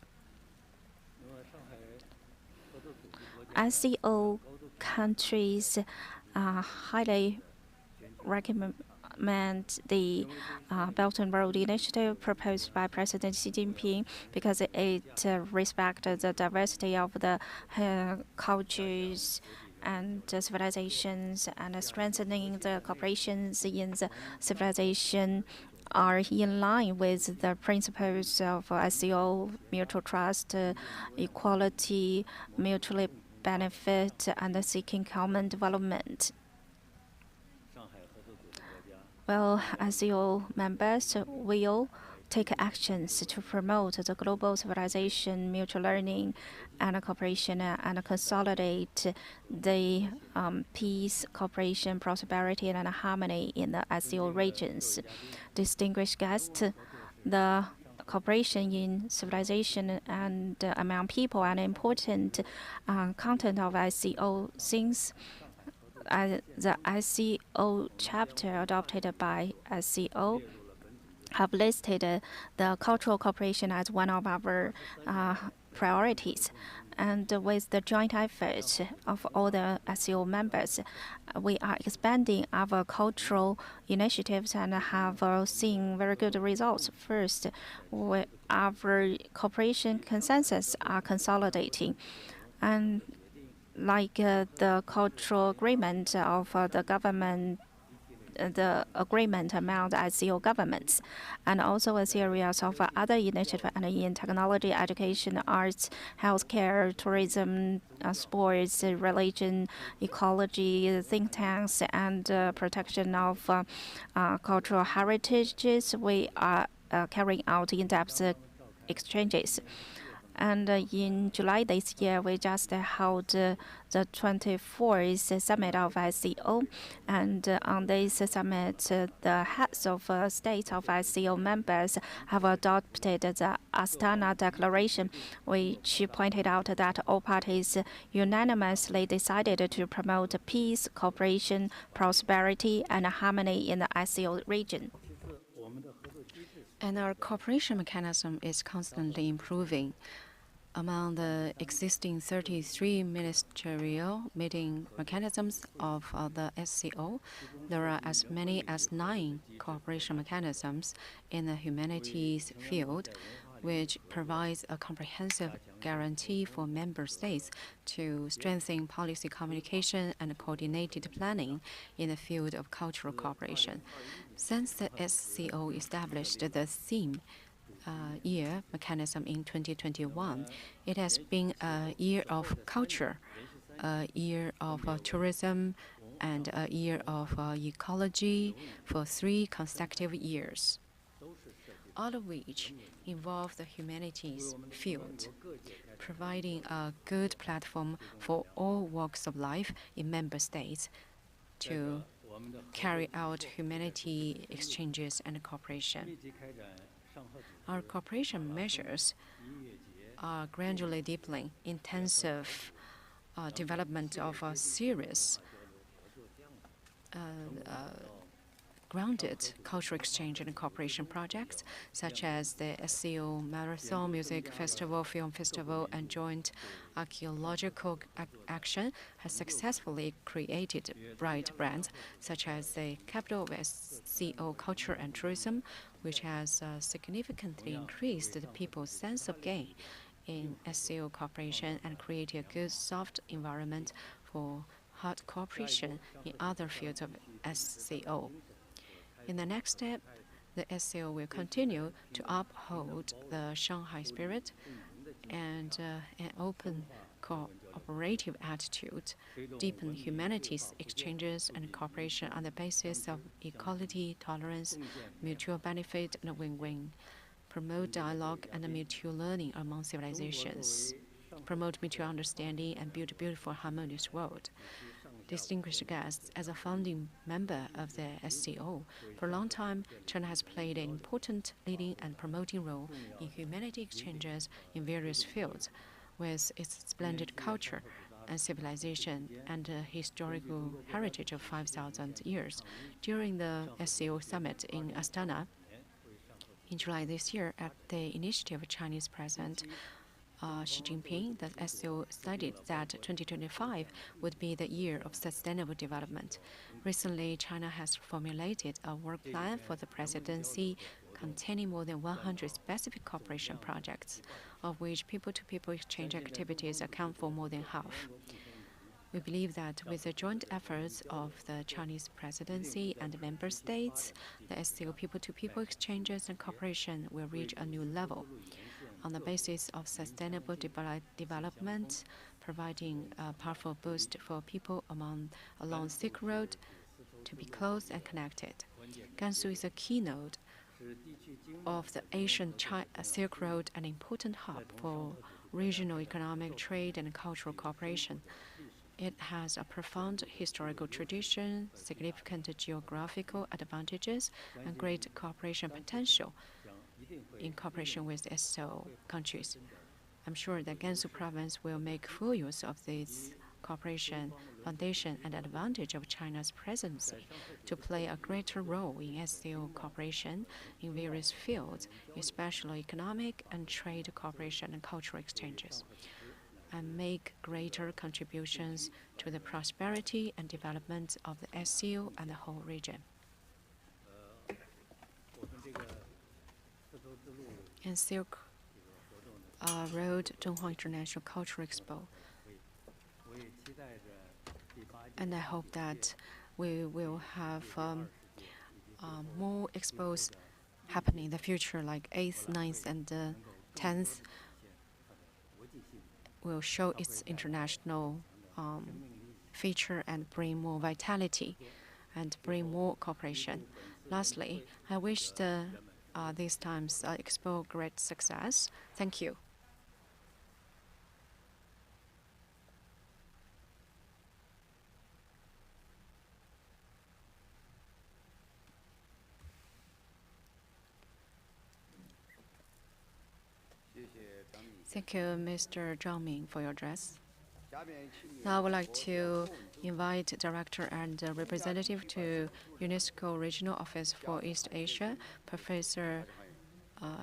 SCO countries highly recommend the Belt and Road Initiative proposed by President Xi Jinping because it respects the diversity of the cultures and civilizations, and strengthening the cooperations in the civilization are in line with the principles of SCO, mutual trust, equality, mutually benefit, and seeking common development. Well, SCO members will take actions to promote the global civilization, mutual learning, and cooperation, and consolidate the peace, cooperation, prosperity, and harmony in the SCO regions. Distinguished guests, the cooperation in civilization and among people are an important content of SCO since the SCO chapter adopted by SCO have listed the cultural cooperation as one of our priorities. And with the joint efforts of all the SCO members, we are expanding our cultural initiatives and have seen very good results. First, our cooperation consensus are consolidating. And like the cultural agreement of the government the agreement among the SCO governments, and also a series of other initiatives in technology, education, arts, healthcare, tourism, sports, religion, ecology, think tanks, and protection of cultural heritages. We are carrying out in-depth exchanges. And in July this year, we just held the 24th summit of SCO. And on this summit, the heads of states of SCO members have adopted the Astana Declaration, which pointed out that all parties unanimously decided to promote peace, cooperation, prosperity, and harmony in the SCO region. And our cooperation mechanism is constantly improving. Among the existing 33 ministerial meeting mechanisms of the SCO, there are as many as 9 cooperation mechanisms in the humanities field, which provides a comprehensive guarantee for member states to strengthen policy communication and coordinated planning in the field of cultural cooperation. Since the SCO established the theme year mechanism in 2021, it has been a year of culture, a year of tourism, and a year of ecology for 3 consecutive years, all of which involve the humanities field, providing a good platform for all walks of life in member states to carry out humanity exchanges and cooperation. Our cooperation measures are gradually deepening intensive development of a series grounded cultural exchange and cooperation projects, such as the SCO Marathon Music Festival, Film Festival, and Joint Archaeological Action, has successfully created bright brands, such as the Capital of SCO Culture and Tourism, which has significantly increased the people's sense of gain in SCO cooperation and created a good soft environment for hard cooperation in other fields of SCO. In the next step, the SCO will continue to uphold the Shanghai spirit and an open cooperative attitude, deepen humanities exchanges and cooperation on the basis of equality, tolerance, mutual benefit, and win-win, promote dialogue and mutual learning among civilizations, promote mutual understanding, and build a beautiful, harmonious world. Distinguished guests, as a founding member of the SCO, for a long time, China has played an important leading and promoting role in humanity exchanges in various fields, with its splendid culture and civilization and historical heritage of 5,000 years. During the SCO summit in Astana in July this year, at the initiative of Chinese President Xi Jinping, the SCO stated that 2025 would be the year of sustainable development. Recently, China has formulated a work plan for the presidency containing more than 100 specific cooperation projects, of which people-to-people exchange activities account for more than half. We believe that with the joint efforts of the Chinese presidency and member states, the SCO people-to-people exchanges and cooperation will reach a new level. On the basis of sustainable development, providing a powerful boost for people along Silk Road to be close and connected. Gansu is a keynote of the Asian Silk Road, an important hub for regional economic, trade, and cultural cooperation. It has a profound historical tradition, significant geographical advantages, and great cooperation potential in cooperation with SCO countries. I'm sure that Gansu Province will make full use of this cooperation foundation and advantage of China's presidency to play a greater role in SCO cooperation in various fields, especially economic and trade cooperation and cultural exchanges, and make greater contributions to the prosperity and development of the SCO and the whole region. And Silk Road Dunhuang International Cultural Expo. And I hope that we will have more expos happening in the future, like 8th, 9th, and 10th, will show its international feature and bring more vitality and bring more cooperation. Lastly, I wish this time's Expo great success. Thank you. Thank you, Mr. Zhang Ming, for your address. Now I would like to invite Director and Representative to UNESCO Regional Office for East Asia, Professor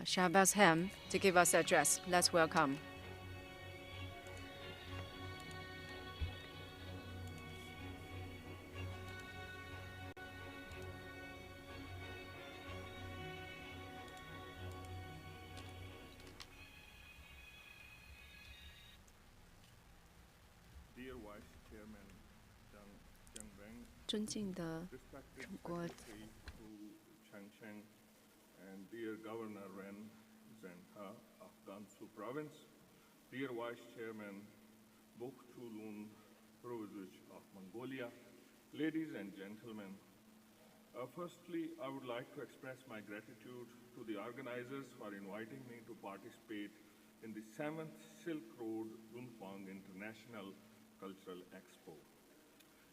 Shahbaz Ham, to give us the address. Let's welcome. Dear Vice Chairman Dunhuang, 尊敬的 respected 中国 Secretary Hu Changsheng, and dear Governor Ren Zhenghe of Gansu Province, dear Vice Chairman Bokchulun Province of Mongolia, ladies and gentlemen, firstly, I would like to express my gratitude to the organizers for inviting me to participate in the 7th Silk Road Dunhuang International Cultural Expo.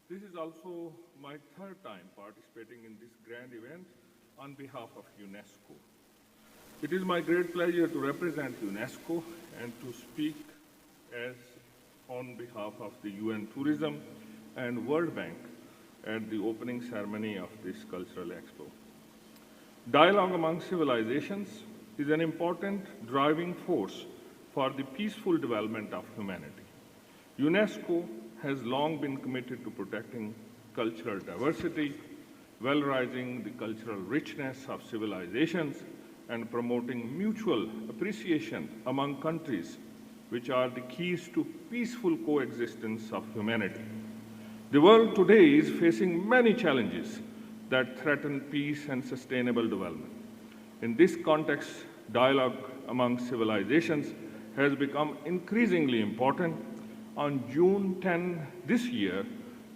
This is also my 3rd time participating in this grand event on behalf of UNESCO. It is my great pleasure to represent UNESCO and to speak as on behalf of the UN Tourism and World Bank at the opening ceremony of this Cultural Expo. Dialogue among civilizations is an important driving force for the peaceful development of humanity. UNESCO has long been committed to protecting cultural diversity, valorizing the cultural richness of civilizations, and promoting mutual appreciation among countries, which are the keys to peaceful coexistence of humanity. The world today is facing many challenges that threaten peace and sustainable development. In this context, dialogue among civilizations has become increasingly important. On June 10 this year,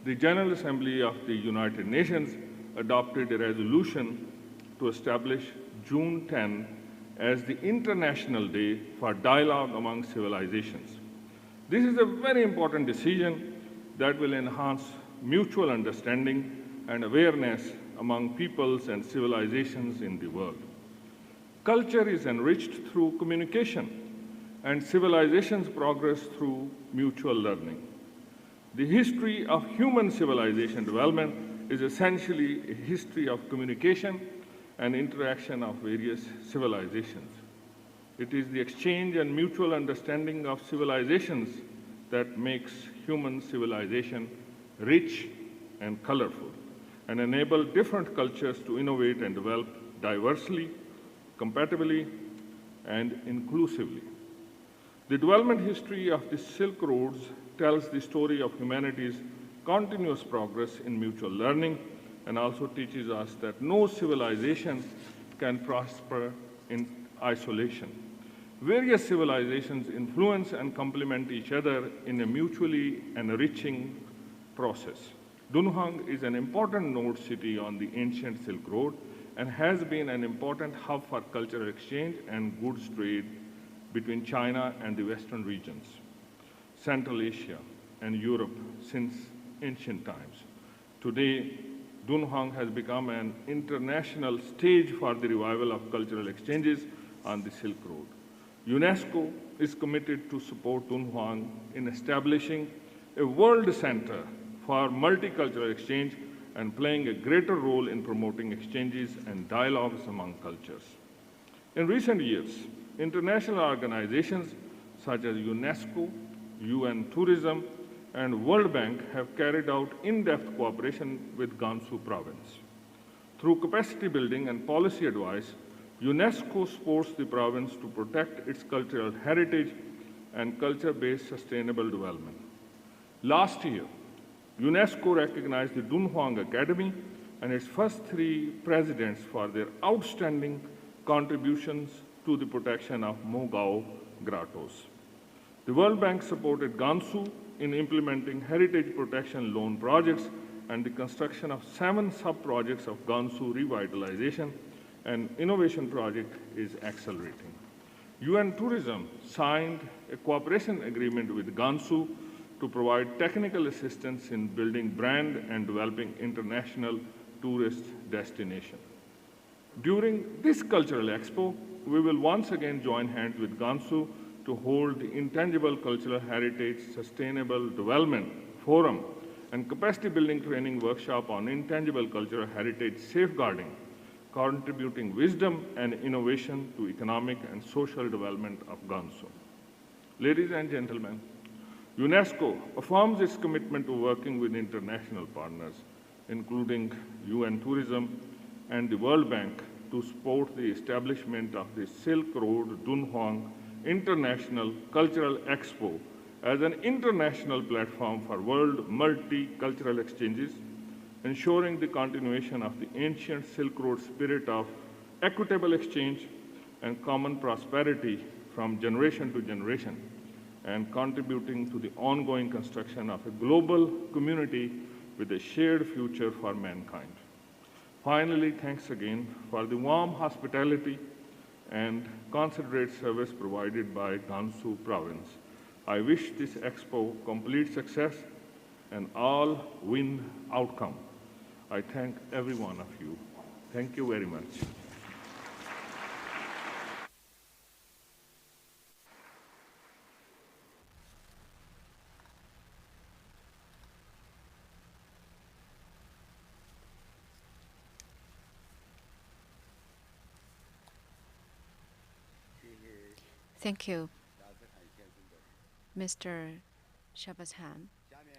the General Assembly of the United Nations adopted a resolution to establish June 10 as the International Day for Dialogue among Civilizations. This is a very important decision that will enhance mutual understanding and awareness among peoples and civilizations in the world. Culture is enriched through communication, and civilizations progress through mutual learning. The history of human civilization development is essentially a history of communication and interaction of various civilizations. It is the exchange and mutual understanding of civilizations that makes human civilization rich and colorful and enable different cultures to innovate and develop diversely, compatibly, and inclusively. The development history of the Silk Roads tells the story of humanity's continuous progress in mutual learning and also teaches us that no civilization can prosper in isolation. Various civilizations influence and complement each other in a mutually enriching process. Dunhuang is an important node city on the ancient Silk Road and has been an important hub for cultural exchange and goods trade between China and the Western regions, Central Asia, and Europe since ancient times. Today, Dunhuang has become an international stage for the revival of cultural exchanges on the Silk Road. UNESCO is committed to support Dunhuang in establishing a world center for multicultural exchange and playing a greater role in promoting exchanges and dialogues among cultures. In recent years, international organizations such as UNESCO, UN Tourism, and World Bank have carried out in-depth cooperation with Gansu Province. Through capacity building and policy advice, UNESCO supports the province to protect its cultural heritage and culture-based sustainable development. Last year, UNESCO recognized the Dunhuang Academy and its first 3 presidents for their outstanding contributions to the protection of Mogao grottos. The World Bank supported Gansu in implementing heritage protection loan projects and the construction of 7 sub-projects of Gansu revitalization and innovation project is accelerating. UN Tourism signed a cooperation agreement with Gansu to provide technical assistance in building brand and developing international tourist destination. During this Cultural Expo, we will once again join hands with Gansu to hold the Intangible Cultural Heritage Sustainable Development Forum and capacity building training workshop on intangible cultural heritage safeguarding, contributing wisdom and innovation to economic and social development of Gansu. Ladies and gentlemen, UNESCO affirms its commitment to working with international partners, including UN Tourism and the World Bank, to support the establishment of the Silk Road Dunhuang International Cultural Expo as an international platform for world multicultural exchanges, ensuring the continuation of the ancient Silk Road spirit of equitable exchange and common prosperity from generation to generation, and contributing to the ongoing construction of a global community with a shared future for mankind. Finally, thanks again for the warm hospitality and considerate service provided by Gansu Province. I wish this Expo complete success and all-win outcome. I thank every one of you. Thank you very much. Thank you, Mr. Shabazhan,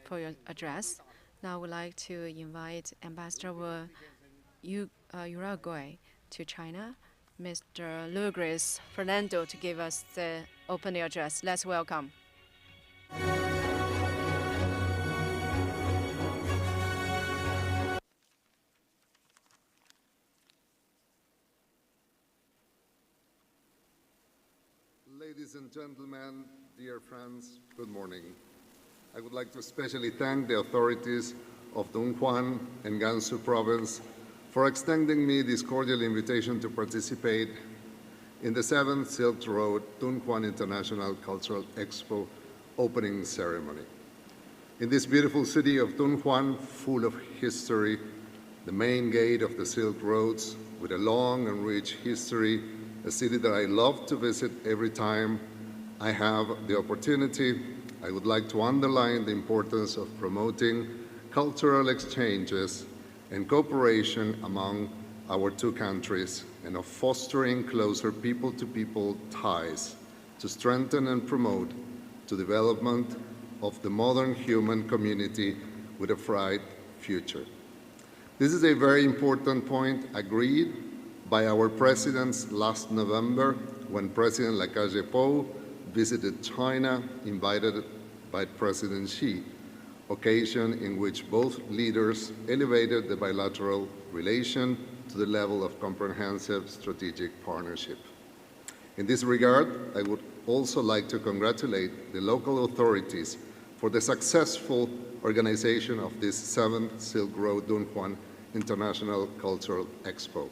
for your address. Now I would like to invite Ambassador of Uruguay to China, Mr. Luis Fernando, to give us the opening address. Let's welcome. Ladies and gentlemen, dear friends, good morning. I would like to especially thank the authorities of Dunhuang and Gansu Province for extending me this cordial invitation to participate in the 7th Silk Road Dunhuang International Cultural Expo opening ceremony. In this beautiful city of Dunhuang, full of history, the main gate of the Silk Roads, with a long and rich history, a city that I love to visit every time I have the opportunity, I would like to underline the importance of promoting cultural exchanges and cooperation among our 2 countries and of fostering closer people-to-people ties to strengthen and promote the development of the modern human community with a bright future. This is a very important point agreed by our presidents last November when President Lacalle Pou visited China, invited by President Xi, occasion in which both leaders elevated the bilateral relation to the level of comprehensive strategic partnership. In this regard, I would also like to congratulate the local authorities for the successful organization of this 7th Silk Road Dunhuang International Cultural Expo.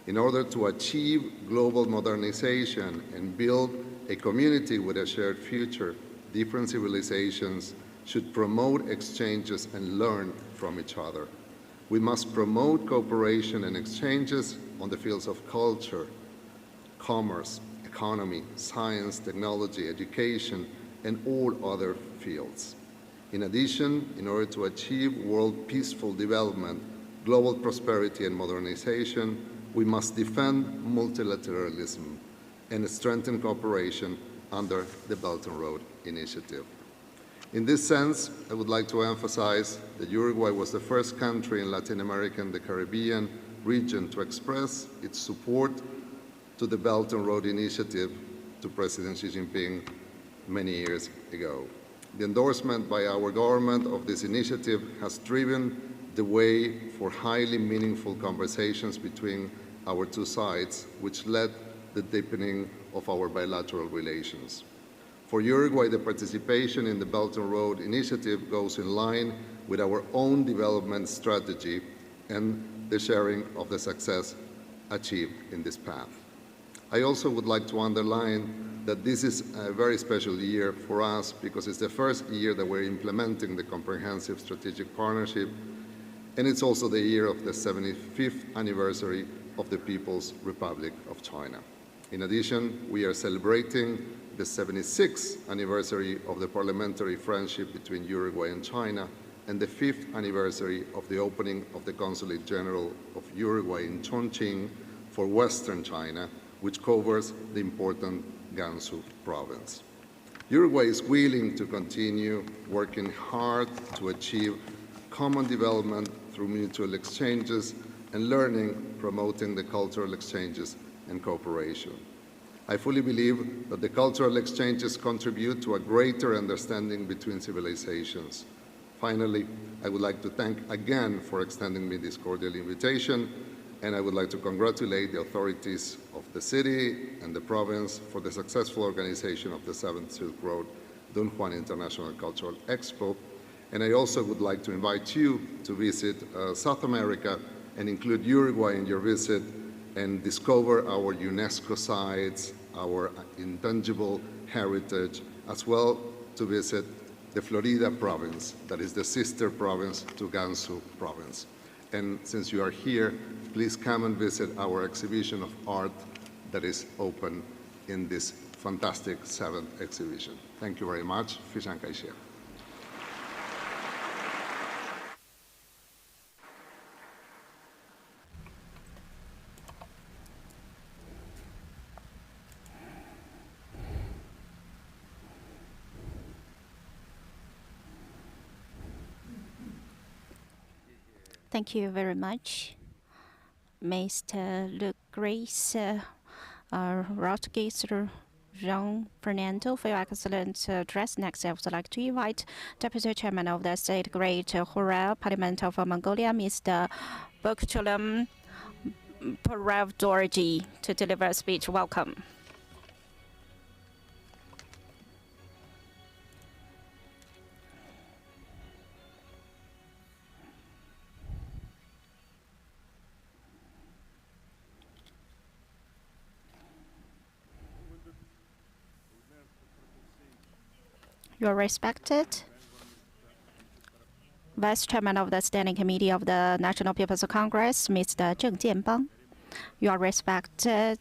In order to achieve global modernization and build a community with a shared future, different civilizations should promote exchanges and learn from each other. We must promote cooperation and exchanges on the fields of culture, commerce, economy, science, technology, education, and all other fields. In addition, in order to achieve world peaceful development, global prosperity, and modernization, we must defend multilateralism and strengthen cooperation under the Belt and Road Initiative. In this sense, I would like to emphasize that Uruguay was the first country in Latin America and the Caribbean region to express its support to the Belt and Road Initiative to President Xi Jinping many years ago. The endorsement by our government of this initiative has driven the way for highly meaningful conversations between our two sides, which led the deepening of our bilateral relations. For Uruguay, the participation in the Belt and Road Initiative goes in line with our own development strategy and the sharing of the success achieved in this path. I also would like to underline that this is a very special year for us because it's the first year that we're implementing the Comprehensive Strategic Partnership, and it's also the year of the 75th anniversary of the People's Republic of China. In addition, we are celebrating the 76th anniversary of the parliamentary friendship between Uruguay and China, and the 5th anniversary of the opening of the Consulate General of Uruguay in Chongqing for Western China, which covers the important Gansu Province. Uruguay is willing to continue working hard to achieve common development through mutual exchanges and learning, promoting the cultural exchanges and cooperation. I fully believe that the cultural exchanges contribute to a greater understanding between civilizations. Finally, I would like to thank again for extending me this cordial invitation, and I would like to congratulate the authorities of the city and the province for the successful organization of the 7th Silk Road Dunhuang International Cultural Expo. And I also would like to invite you to visit South America and include Uruguay in your visit and discover our UNESCO sites, our intangible heritage, as well to visit the Florida province, that is the sister province to Gansu Province. And since you are here, please come and visit our exhibition of art that is open in this fantastic 7th exhibition. Thank you very much. Fishan Kaixia. Thank you very much, Mr. Le Grace Rodriguez Jean Fernando, for your excellent address. Next, I would like to invite Deputy Chairman of the State Great Hurrah Parliament of Mongolia, Mr. Bokchulam Paravdorji, to deliver a speech. Welcome. Your respected Vice Chairman of the Standing Committee of the National People's Congress, Mr. Zheng Jianbang. Your respected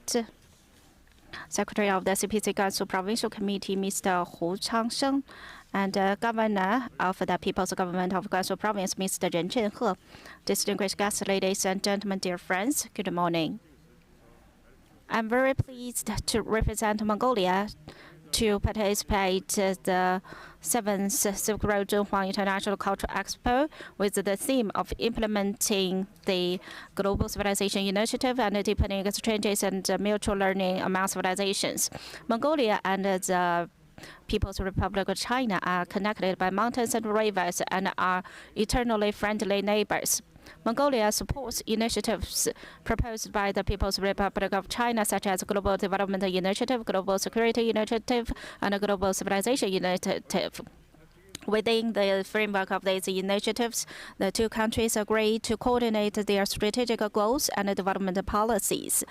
Secretary of the CPC Gansu Provincial Committee, Mr. Hu Changsheng, and Governor of the People's Government of Gansu Province, Mr. Ren Zhenhe. Distinguished guests, ladies and gentlemen, dear friends, good morning. I'm very pleased to represent Mongolia to participate in the 7th Silk Road Dunhuang International Cultural Expo with the theme of implementing the Global Civilization Initiative and deepening exchanges and mutual learning among civilizations. Mongolia and the People's Republic of China are connected by mountains and rivers and are eternally friendly neighbors. Mongolia supports initiatives proposed by the People's Republic of China, such as Global Development Initiative, Global Security Initiative, and Global Civilization Initiative. Within the framework of these initiatives, the two countries agreed to coordinate their strategic goals and development policies.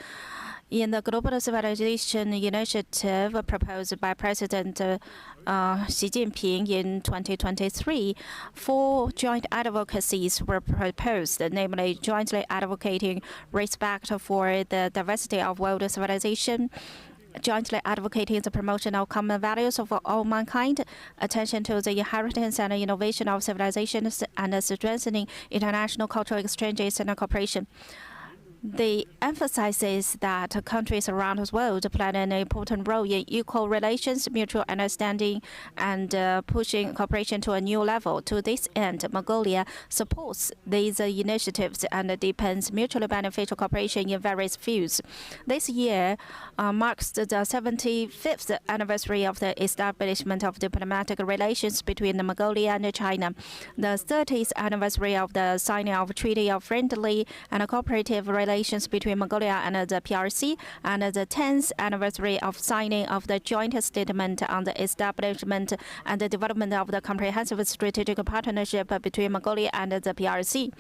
In the Global Civilization Initiative proposed by President Xi Jinping in 2023, 4 joint advocacies were proposed, namely jointly advocating respect for the diversity of world civilization, jointly advocating the promotion of common values of all mankind, attention to the inheritance and innovation of civilizations, and strengthening international cultural exchanges and cooperation. They emphasizes that countries around the world play an important role in equal relations, mutual understanding, and pushing cooperation to a new level. To this end, Mongolia supports these initiatives and deepens mutually beneficial cooperation in various fields. This year marks the 75th anniversary of the establishment of diplomatic relations between Mongolia and China, the 30th anniversary of the signing of Treaty of Friendly and Cooperative Relations between Mongolia and the PRC, and the 10th anniversary of signing of the joint statement on the establishment and the development of the comprehensive strategic partnership between Mongolia and the PRC.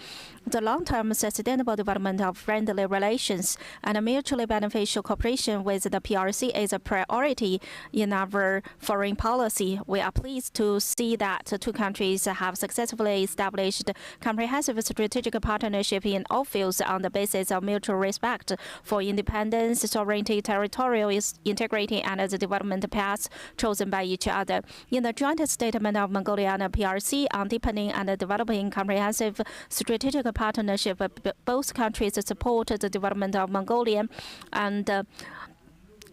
The long-term sustainable development of friendly relations and mutually beneficial cooperation with the PRC is a priority in our foreign policy. We are pleased to see that two countries have successfully established comprehensive strategic partnership in all fields on the basis of mutual respect for independence, sovereignty, territorial integrity, and the development paths chosen by each other. In the joint statement of Mongolia and PRC on deepening and developing comprehensive strategic partnership, both countries support the development of Mongolia and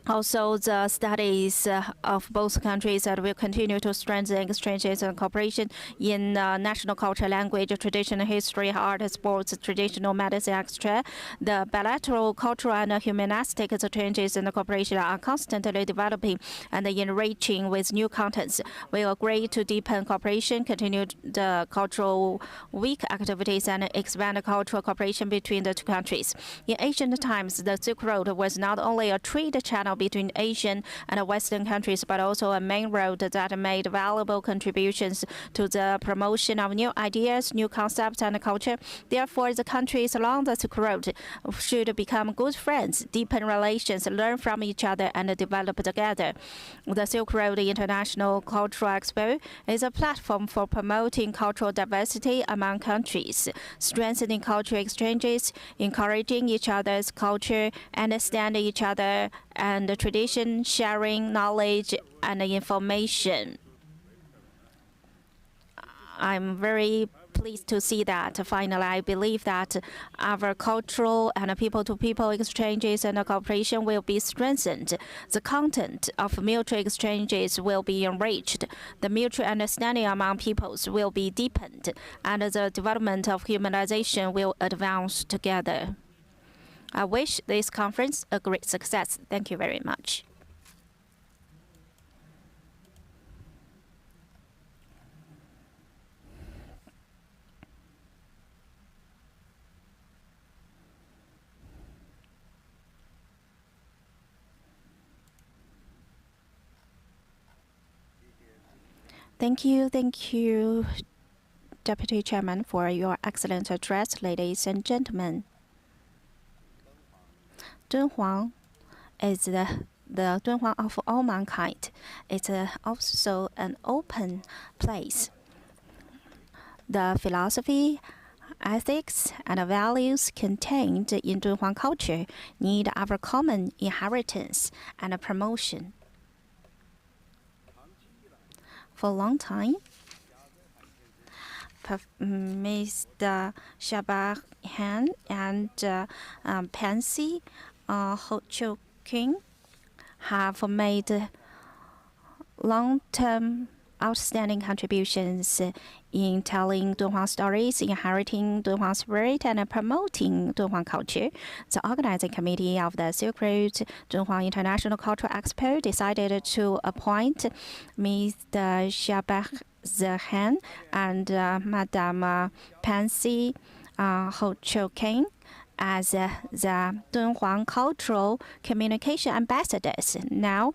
also the studies of both countries that will continue to strengthen exchanges and cooperation in national culture, language, traditional history, art, sports, traditional medicine, etc. The bilateral cultural and humanistic exchanges and cooperation are constantly developing and enriching with new contents. We agree to deepen cooperation, continue the cultural week activities, and expand cultural cooperation between the two countries. In ancient times, the Silk Road was not only a trade channel between Asian and Western countries, but also a main road that made valuable contributions to the promotion of new ideas, new concepts, and culture. Therefore, the countries along the Silk Road should become good friends, deepen relations, learn from each other, and develop together. The Silk Road International Cultural Expo is a platform for promoting cultural diversity among countries, strengthening cultural exchanges, encouraging each other's culture, understanding each other and tradition, sharing knowledge and information. I'm very pleased to see that. Finally, I believe that our cultural and people-to-people exchanges and cooperation will be strengthened. The content of mutual exchanges will be enriched. The mutual understanding among peoples will be deepened, and the development of humanization will advance together. I wish this conference a great success. Thank you very much. Thank you, Deputy Chairman, for your excellent address, ladies and gentlemen. Dunhuang is the Dunhuang of all mankind. It's also an open place. The philosophy, ethics, and values contained in Dunhuang culture need our common inheritance and promotion. For a long time, Mr. Shabahan and Pansy Ho-Cho-King have made long-term outstanding contributions in telling Dunhuang stories, inheriting Dunhuang spirit, and promoting Dunhuang culture. The organizing committee of the Silk Road Dunhuang International Cultural Expo decided to appoint Mr. Shabahan and Madame Pansy Ho-Cho-King as the Dunhuang Cultural Communication Ambassadors. Now,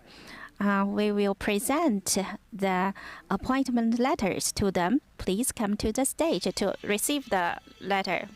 we will present the appointment letters to them. Please come to the stage to receive the letter.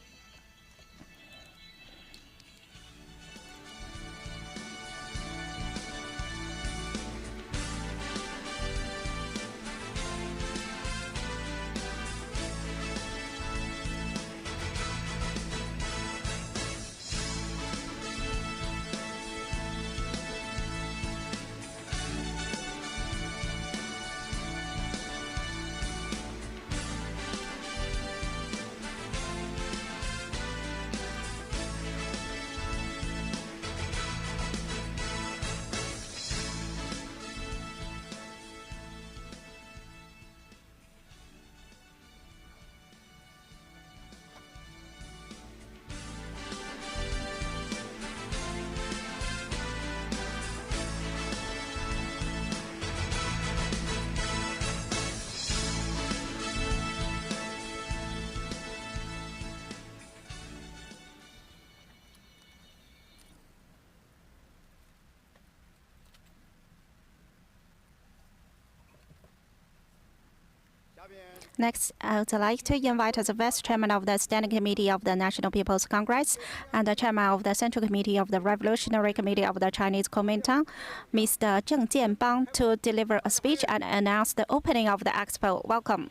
Next, I would like to invite the Vice Chairman of the Standing Committee of the National People's Congress and the Chairman of the Central Committee of the Revolutionary Committee of the Chinese Kuomintang, Mr. Zheng Jianbang, to deliver a speech and announce the opening of the expo. Welcome.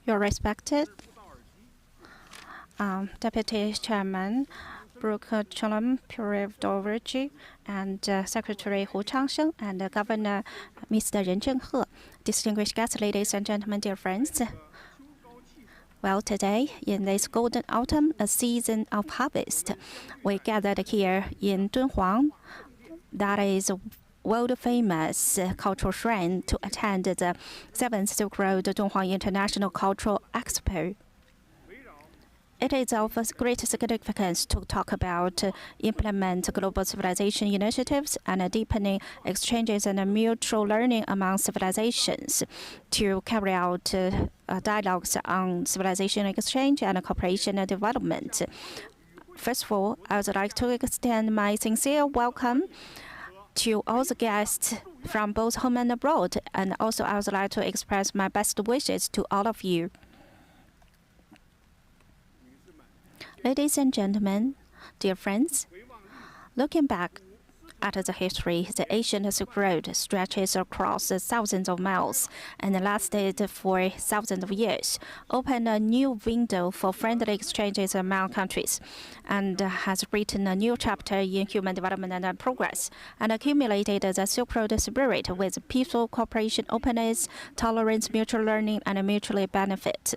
Your respected Deputy Chairman Brooke Cholum Puridoverji and Secretary Hu Changsheng and Governor Mr. Ren Zhenghe, distinguished guests, ladies and gentlemen, dear friends. Well, today, in this golden autumn, a season of harvest, we gathered here in Dunhuang, that is world-famous cultural shrine, to attend the 7th Silk Road Dunhuang International Cultural Expo. It is of great significance to talk about implement global civilization initiatives and deepening exchanges and mutual learning among civilizations to carry out dialogues on civilization exchange and cooperation and development. First of all, I would like to extend my sincere welcome to all the guests from both home and abroad, and also I would like to express my best wishes to all of you. Ladies and gentlemen, dear friends, looking back at the history, the ancient Silk Road stretches across thousands of miles and lasted for thousands of years, opened a new window for friendly exchanges among countries, and has written a new chapter in human development and progress, and accumulated the Silk Road spirit with peaceful cooperation, openness, tolerance, mutual learning, and mutual benefit,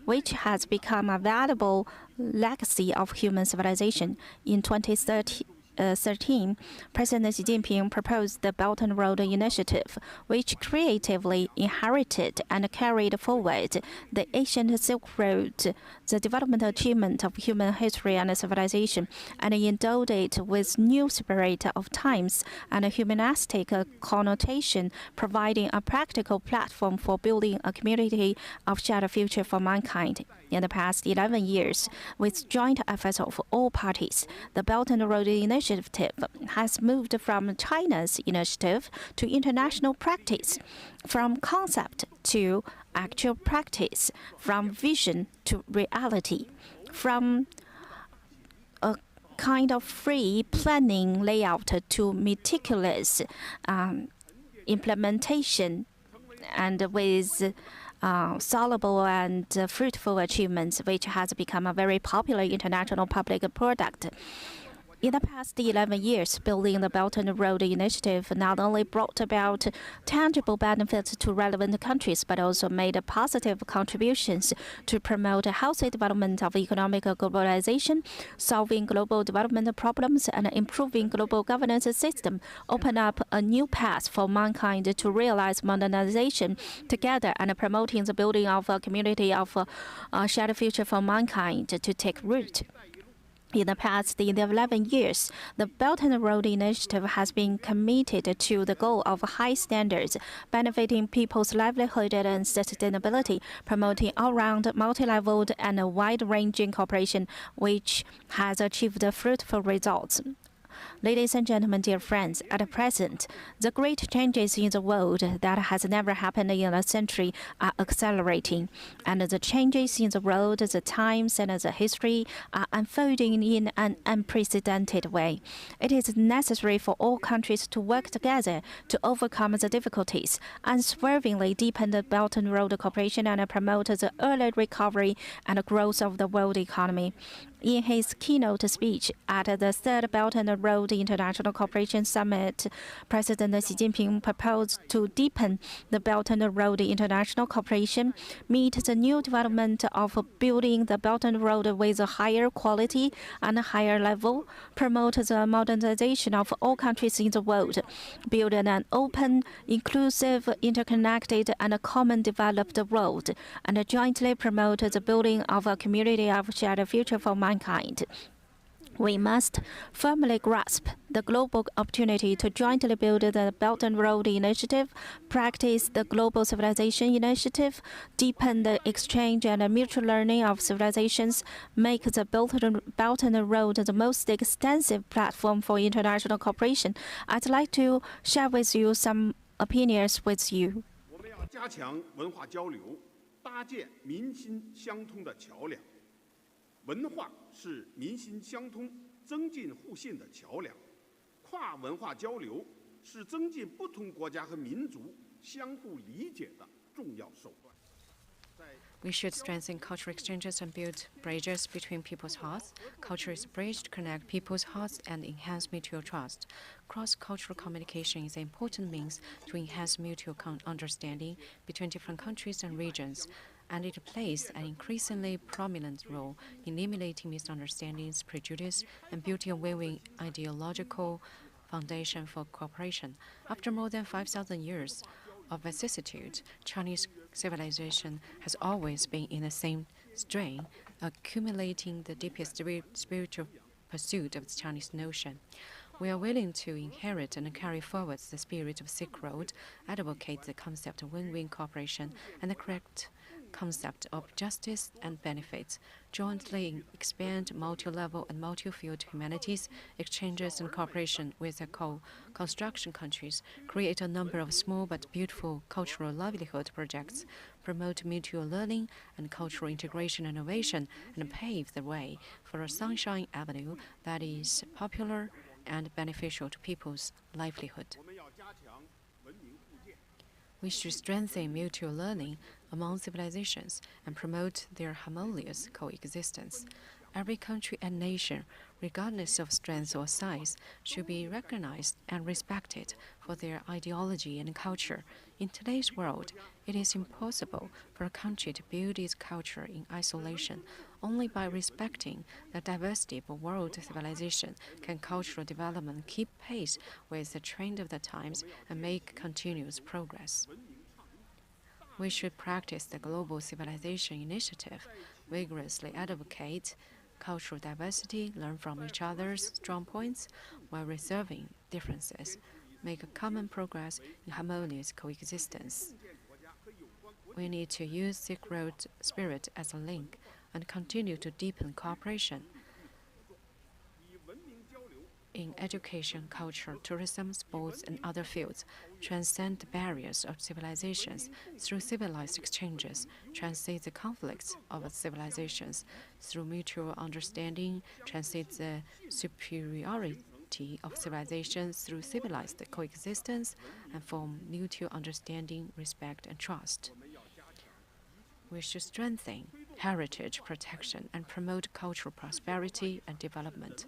which has become a valuable legacy of human civilization. In 2013, President Xi Jinping proposed the Belt and Road Initiative, which creatively inherited and carried forward the ancient Silk Road, the development achievement of human history and civilization, and endowed it with new spirit of times and a humanistic connotation, providing a practical platform for building a community of shared future for mankind. In the past 11 years, with joint efforts of all parties, the Belt and Road Initiative has moved from China's initiative to international practice, from concept to actual practice, from vision to reality, from a kind of free planning layout to meticulous implementation, and with soluble and fruitful achievements, which has become a very popular international public product. In the past 11 years, building the Belt and Road Initiative not only brought about tangible benefits to relevant countries, but also made positive contributions to promote a healthy development of economic globalization, solving global development problems, and improving global governance system, open up a new path for mankind to realize modernization together, and promoting the building of a community of a shared future for mankind to take root. In the past 11 years, the Belt and Road Initiative has been committed to the goal of high standards, benefiting people's livelihood and sustainability, promoting all-round, multi-leveled, and wide-ranging cooperation, which has achieved fruitful results. Ladies and gentlemen, dear friends, at present, the great changes in the world that has never happened in a century are accelerating, and the changes in the world, the times, and the history are unfolding in an unprecedented way. It is necessary for all countries to work together to overcome the difficulties, unswervingly deepen the Belt and Road cooperation, and promote the early recovery and growth of the world economy. In his keynote speech at the Third Belt and Road International Cooperation Summit, President Xi Jinping proposed to deepen the Belt and Road International Cooperation, meet the new development of building the Belt and Road with a higher quality and a higher level, promote the modernization of all countries in the world, build an open, inclusive, interconnected, and common developed world, and jointly promote the building of a community of shared future for mankind. We must firmly grasp the global opportunity to jointly build the Belt and Road Initiative, practice the Global Civilization Initiative, deepen the exchange and mutual learning of civilizations, make the Belt and Road the most extensive platform for international cooperation. I'd like to share with you some opinions with you. 我们要加强文化交流，搭建民心相通的桥梁。文化是民心相通、增进互信的桥梁，跨文化交流是增进不同国家和民族相互理解的重要手段。 We should strengthen cultural exchanges and build bridges between people's hearts. Culture is a bridge to connect people's hearts and enhance mutual trust. Cross-cultural communication is an important means to enhance mutual understanding between different countries and regions, and it plays an increasingly prominent role in eliminating misunderstandings, prejudice, and building a win-win ideological foundation for cooperation. After more than 5,000 years of vicissitude, Chinese civilization has always been in the same strain, accumulating the deepest spiritual pursuit of the Chinese notion. We are willing to inherit and carry forward the spirit of Silk Road, advocate the concept of win-win cooperation and the correct concept of justice and benefits, jointly expand multi-level and multi-field humanities, exchanges and cooperation with the co-construction countries, create a number of small but beautiful cultural livelihood projects, promote mutual learning and cultural integration and innovation, and pave the way for a sunshine avenue that is popular and beneficial to people's livelihood. We should strengthen mutual learning among civilizations and promote their harmonious coexistence. Every country and nation, regardless of strength or size, should be recognized and respected for their ideology and culture. In today's world, it is impossible for a country to build its culture in isolation. Only by respecting the diversity of world civilization can cultural development keep pace with the trend of the times and make continuous progress. We should practice the Global Civilization Initiative, vigorously advocate cultural diversity, learn from each other's strong points while reserving differences, make a common progress in harmonious coexistence. We need to use Silk Road spirit as a link and continue to deepen cooperation in education, culture, tourism, sports, and other fields, transcend the barriers of civilizations through civilized exchanges, transcend the conflicts of civilizations through mutual understanding, transcend the superiority of civilizations through civilized coexistence, and form mutual understanding, respect, and trust. We should strengthen heritage protection and promote cultural prosperity and development.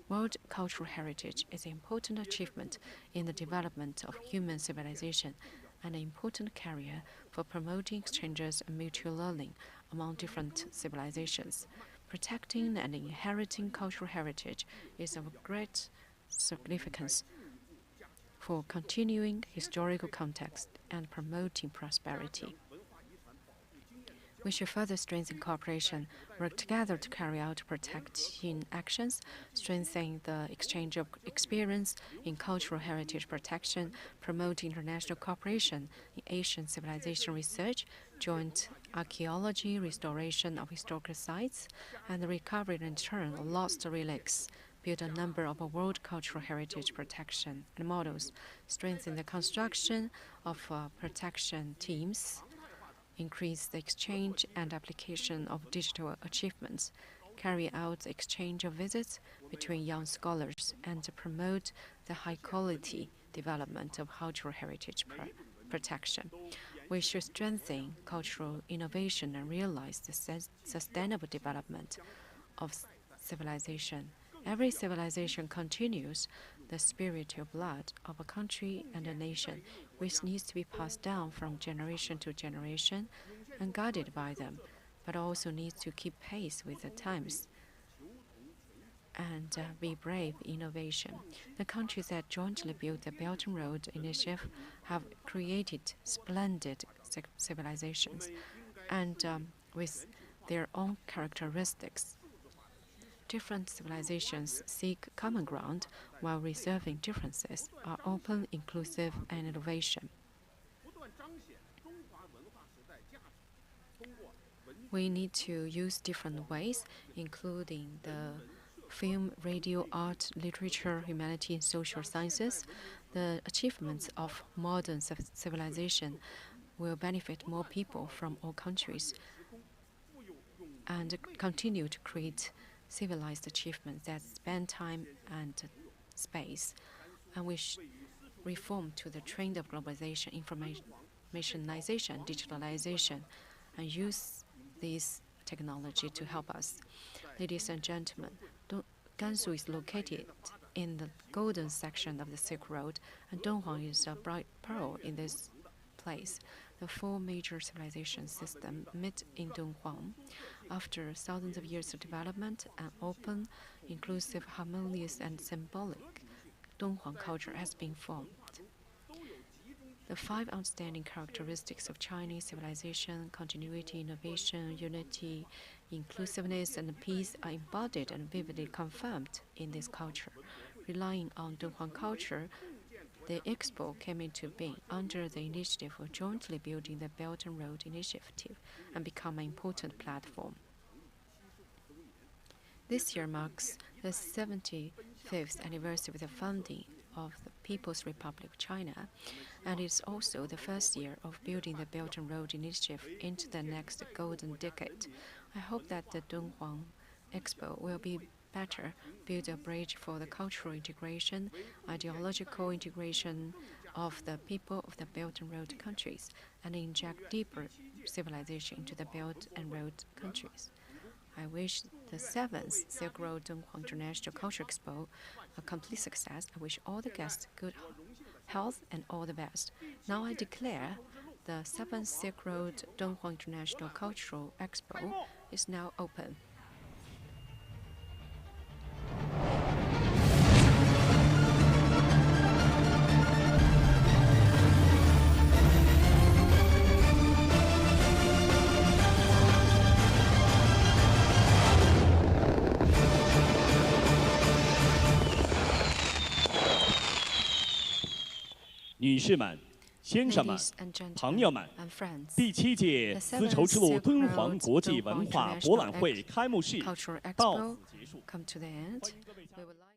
World cultural heritage is an important achievement in the development of human civilization and an important carrier for promoting exchanges and mutual learning among different civilizations. Protecting and inheriting cultural heritage is of great significance for continuing historical context and promoting prosperity. We should further strengthen cooperation, work together to carry out protection actions, strengthen the exchange of experience in cultural heritage protection, promote international cooperation in Asian civilization research, joint archaeology, restoration of historical sites, and the recovery and return of lost relics, build a number of world cultural heritage protection and models, strengthen the construction of protection teams, increase the exchange and application of digital achievements, carry out the exchange of visits between young scholars, and promote the high-quality development of cultural heritage protection. We should strengthen cultural innovation and realize the sustainable development of civilization. Every civilization continues the spiritual blood of a country and a nation, which needs to be passed down from generation to generation and guided by them, but also needs to keep pace with the times and be brave in innovation. The countries that jointly built the Belt and Road Initiative have created splendid civilizations and with their own characteristics. different civilizations seek common ground while resolving differences, are open, inclusive, and innovation. We need to use different ways, including the film, radio, art, literature, humanity, and social sciences. The achievements of modern civilization will benefit more people from all countries and continue to create civilized achievements that span time and space. And we reform to the trend of globalization, informationization, digitalization, and use this technology to help us. Ladies and gentlemen, Gansu is located in the golden section of the Silk Road, and Dunhuang is a bright pearl in this place. The four major civilization systems meet in Dunhuang. After thousands of years of development, an open, inclusive, harmonious, and symbolic Dunhuang culture has been formed. The 5 outstanding characteristics of Chinese civilization, continuity, innovation, unity, inclusiveness, and peace are embodied and vividly confirmed in this culture. Relying on Dunhuang culture, the Expo came into being under the initiative of jointly building the Belt and Road Initiative and become an important platform. This year marks the 75th anniversary of the founding of the People's Republic of China, and it's also the first year of building the Belt and Road Initiative into the next golden decade. I hope that the Dunhuang Expo will be better, build a bridge for the cultural integration, ideological integration of the people of the Belt and Road countries, and inject deeper civilization into the Belt and Road countries. I wish the 7th Silk Road Dunhuang International Cultural Expo a complete success. I wish all the guests good health and all the best. Now I declare the 7th Silk Road Dunhuang International Cultural Expo is now open. Ladies 女士们、先生们、朋友们，第7届丝绸之路敦煌国际文化博览会开幕式到此结束。欢迎各位嘉宾。